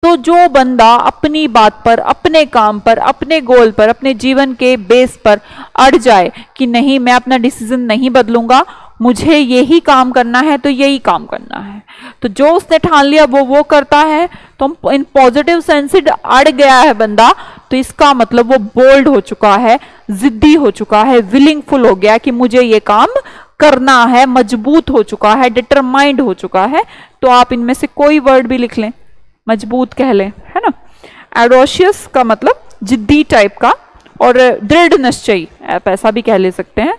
तो जो बंदा अपनी बात पर, अपने काम पर, अपने गोल पर, अपने जीवन के बेस पर अड़ जाए कि नहीं मैं अपना डिसीजन नहीं बदलूंगा, मुझे यही काम करना है तो यही काम करना है, तो जो उसने ठान लिया वो करता है, तो इन पॉजिटिव सेंस से अड़ गया है बंदा, तो इसका मतलब वो बोल्ड हो चुका है, जिद्दी हो चुका है, विलिंगफुल हो गया कि मुझे ये काम करना है, मजबूत हो चुका है, डिटरमाइंड हो चुका है। तो आप इनमें से कोई वर्ड भी लिख लें, मजबूत कह लें, है ना। एडोशियस का मतलब जिद्दी टाइप का, और दृढ़ निश्चयी आप ऐसा भी कह ले सकते हैं।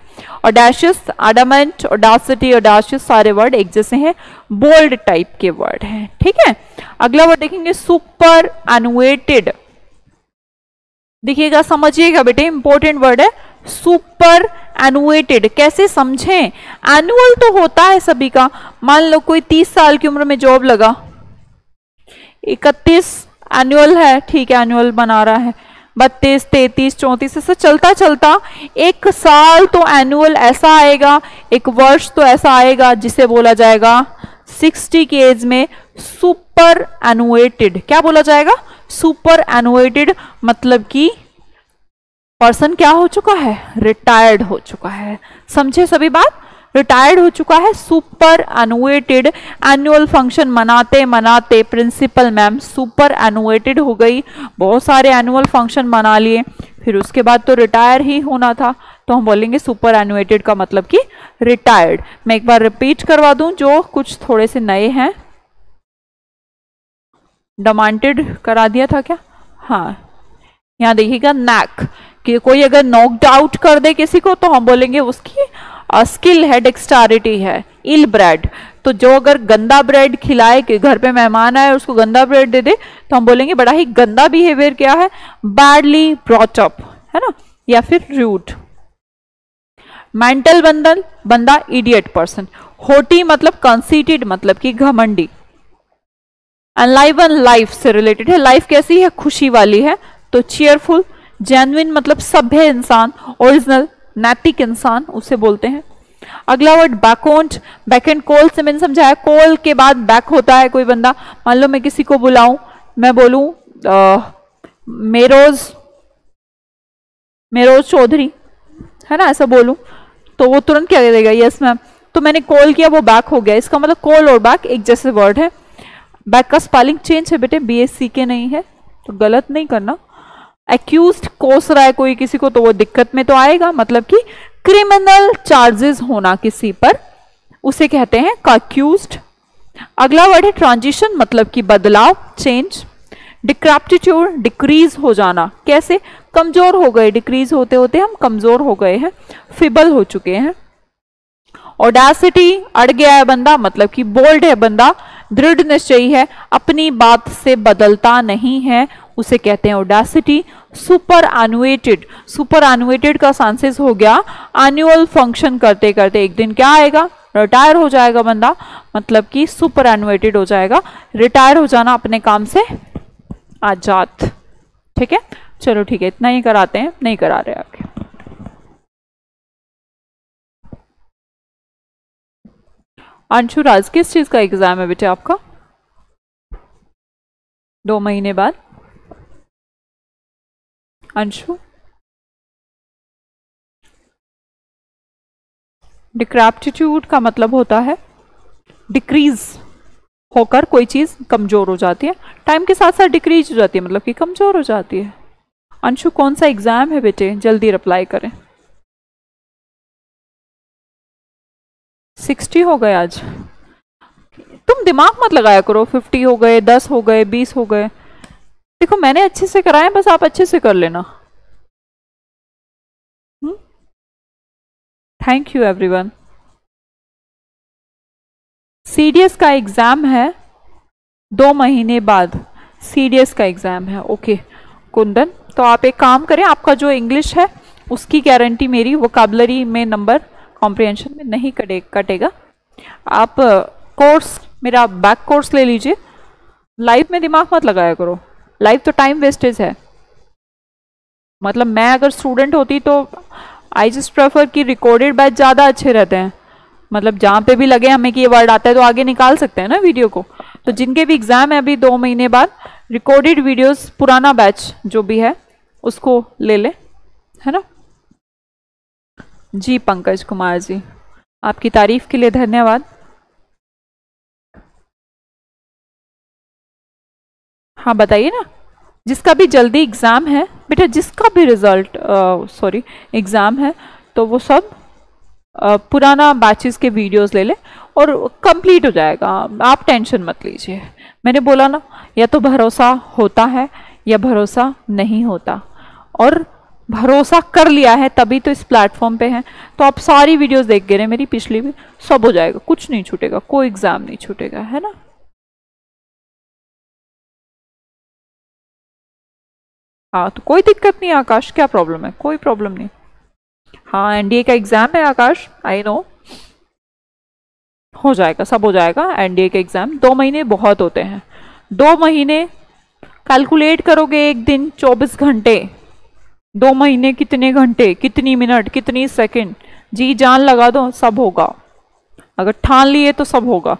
ऑडेशियस, एडामेंट, ऑडेसिटी, ऑडेशियस सारे वर्ड एक जैसे हैं, बोल्ड टाइप के वर्ड हैं, ठीक है। अगला वर्ड देखेंगे सुपर एनुएटेड। देखिएगा, समझिएगा बेटे, इंपॉर्टेंट वर्ड है सुपर एनुएटेड। कैसे समझें, एनुअल तो होता है सभी का, मान लो कोई 30 साल की उम्र में जॉब लगा, 31 एनुअल है, ठीक है एनुअल बना रहा है, 32, 33, 34 ऐसा चलता चलता एक साल तो एनुअल ऐसा आएगा, एक वर्ष तो ऐसा आएगा जिसे बोला जाएगा 60 की एज में सुपर एनुएटेड। क्या बोला जाएगा? सुपर एनुएटेड, मतलब कि पर्सन क्या हो चुका है? रिटायर्ड हो चुका है। समझे सभी बात? रिटायर्ड हो चुका है, सुपर एनुएटेड। एनुअल फंक्शन मनाते मनाते प्रिंसिपल मैम सुपर एनुएटेड हो गई, बहुत सारे एनुअल फंक्शन मना लिए, फिर उसके बाद तो रिटायर ही होना था, तो हम बोलेंगे सुपर एनुएटेड का मतलब कि रिटायर्ड। मैं एक बार रिपीट करवा दूं जो कुछ थोड़े से नए हैं। डिमांडेड करा दिया था क्या? हाँ, यहां देखिएगा नैक, कि कोई अगर नॉकड आउट कर दे किसी को तो हम बोलेंगे उसकी स्किल है, डेक्स्टारिटी है। इल ब्रेड, तो जो अगर गंदा ब्रेड खिलाए, कि घर पे मेहमान आए और उसको गंदा ब्रेड दे दे तो हम बोलेंगे बड़ा ही गंदा बिहेवियर क्या है? बैडली ब्रॉट अप, है ना, या फिर रूड। मेंटल बंदा इडियट पर्सन। होटी मतलब कंसीटेड, मतलब कि घमंडी। एनलाइवन लाइफ से रिलेटेड है, लाइफ कैसी है? खुशी वाली है, तो चीयरफुल। जेन्युइन मतलब सभ्य इंसान, ओरिजिनल नैतिक इंसान उसे बोलते हैं। अगला वर्ड बैकओन्ड। बैक एंड कोल से मैंने समझाया, कोल के बाद बैक होता है कोई बंदा। मान लो मैं किसी को बुलाऊं, मैं बोलूं मेरोज चौधरी, है ना, ऐसा बोलूं तो वो तुरंत क्या देगा? Yes ma'am. तो मैंने कॉल किया, वो बैक हो गया। इसका मतलब कॉल और बैक एक जैसे वर्ड है। बैक का स्पेलिंग चेंज है बेटे, BSC के नहीं है, तो गलत नहीं करना। एक्यूज्ड, कोस रहा है कोई किसी को तो वो दिक्कत में तो आएगा, मतलब कि क्रिमिनल चार्जेस होना किसी पर, उसे कहते हैं अक्यूज्ड। अगला वर्ड है ट्रांजिशन, मतलब कि बदलाव, चेंज। डिक्रैप्टिट्यूड, डिक्रीज हो जाना, कैसे? कमजोर हो गए, डिक्रीज होते होते हम कमजोर हो गए हैं, फिबल हो चुके हैं। ऑडेसिटी, अड़ गया है बंदा, मतलब कि बोल्ड है बंदा, दृढ़ निश्चयी है, अपनी बात से बदलता नहीं है, उसे कहते हैं ऑडेसिटी। सुपर एनुएटेड, सुपर एनुएटेड का सेंसेस हो गया एनुअल फंक्शन करते करते एक दिन क्या आएगा? रिटायर हो जाएगा बंदा, मतलब कि सुपर एनुएटेड हो जाएगा, रिटायर हो जाना, अपने काम से आजाद। ठीक है, चलो ठीक है, इतना ही कराते हैं, नहीं करा रहे आगे। अंशुराज, किस चीज का एग्जाम है बेटे आपका? 2 महीने बाद। अंशु, डिक्रैप्टिट्यूड का मतलब होता है डिक्रीज होकर कोई चीज कमजोर हो जाती है, टाइम के साथ साथ डिक्रीज हो जाती है, मतलब कि कमजोर हो जाती है। अंशु, कौन सा एग्जाम है बेटे? जल्दी रिप्लाई करें। 60 हो गए आज। तुम दिमाग मत लगाया करो, 50 हो गए, 10 हो गए, 20 हो गए। देखो मैंने अच्छे से कराया, बस आप अच्छे से कर लेना। Thank you everyone. CDS का एग्जाम है 2 महीने बाद, CDS का एग्जाम है। ओके कुंदन, तो आप एक काम करें, आपका जो इंग्लिश है उसकी गारंटी मेरी वोकैबुलरी में नंबर कॉम्प्रिहेंशन में नहीं कटेगा। आप कोर्स मेरा बैक कोर्स ले लीजिए, लाइव में दिमाग मत लगाया करो, लाइव तो टाइम वेस्टेज है। मतलब मैं अगर स्टूडेंट होती तो आई जस्ट प्रेफर कि रिकॉर्डेड बैच ज़्यादा अच्छे रहते हैं, मतलब जहाँ पे भी लगे हमें कि ये वर्ड आता है तो आगे निकाल सकते हैं ना वीडियो को। तो जिनके भी एग्जाम है अभी 2 महीने बाद, रिकॉर्डेड वीडियोस पुराना बैच जो भी है उसको ले ले, है ना। जी पंकज कुमार जी, आपकी तारीफ के लिए धन्यवाद। हाँ बताइए ना, जिसका भी जल्दी एग्ज़ाम है बेटा, जिसका भी रिजल्ट एग्ज़ाम है तो वो सब पुराना बैचेस के वीडियोस ले ले और कंप्लीट हो जाएगा, आप टेंशन मत लीजिए। मैंने बोला ना, या तो भरोसा होता है या भरोसा नहीं होता, और भरोसा कर लिया है तभी तो इस प्लेटफॉर्म पे हैं। तो आप सारी वीडियोस देख गए मेरी, पिछली भी, सब हो जाएगा, कुछ नहीं छूटेगा, कोई एग्ज़ाम नहीं छूटेगा, है ना। हाँ तो कोई दिक्कत नहीं आकाश, क्या प्रॉब्लम है? कोई प्रॉब्लम नहीं। हाँ NDA का एग्जाम है आकाश, आई नो, हो जाएगा, सब हो जाएगा। NDA का एग्जाम 2 महीने बहुत होते हैं, 2 महीने कैलकुलेट करोगे एक दिन 24 घंटे, 2 महीने कितने घंटे, कितनी मिनट, कितनी सेकंड, जी जान लगा दो, सब होगा। अगर ठान लिए तो सब होगा,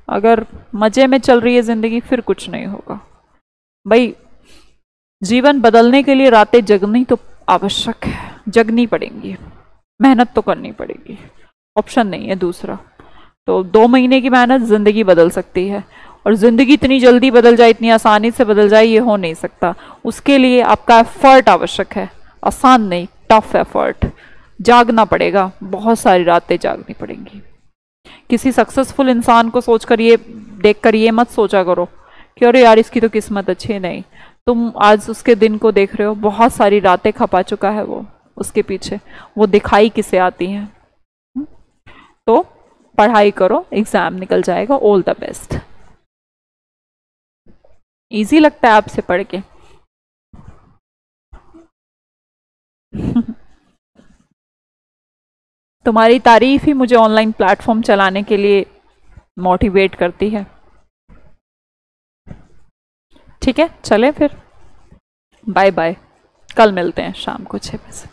अगर मजे में चल रही है जिंदगी फिर कुछ नहीं होगा। भाई जीवन बदलने के लिए रातें जगनी तो आवश्यक है, जगनी पड़ेंगी, मेहनत तो करनी पड़ेगी, ऑप्शन नहीं है दूसरा। तो 2 महीने की मेहनत जिंदगी बदल सकती है, और जिंदगी इतनी जल्दी बदल जाए, इतनी आसानी से बदल जाए, ये हो नहीं सकता। उसके लिए आपका एफर्ट आवश्यक है, आसान नहीं, टफ एफर्ट। जागना पड़ेगा, बहुत सारी रातें जागनी पड़ेंगी। किसी सक्सेसफुल इंसान को सोचकर ये देखकर ये मत सोचा करो कि अरे यार इसकी तो किस्मत अच्छी नहीं। तुम आज उसके दिन को देख रहे हो, बहुत सारी रातें खपा चुका है वो उसके पीछे, वो दिखाई किसे आती हैं। तो पढ़ाई करो, एग्जाम निकल जाएगा, ऑल द बेस्ट। इजी लगता है आपसे पढ़ के? तुम्हारी तारीफ ही मुझे ऑनलाइन प्लेटफॉर्म चलाने के लिए मोटिवेट करती है। ठीक है, चलें फिर, बाय बाय, कल मिलते हैं शाम को 6 बजे।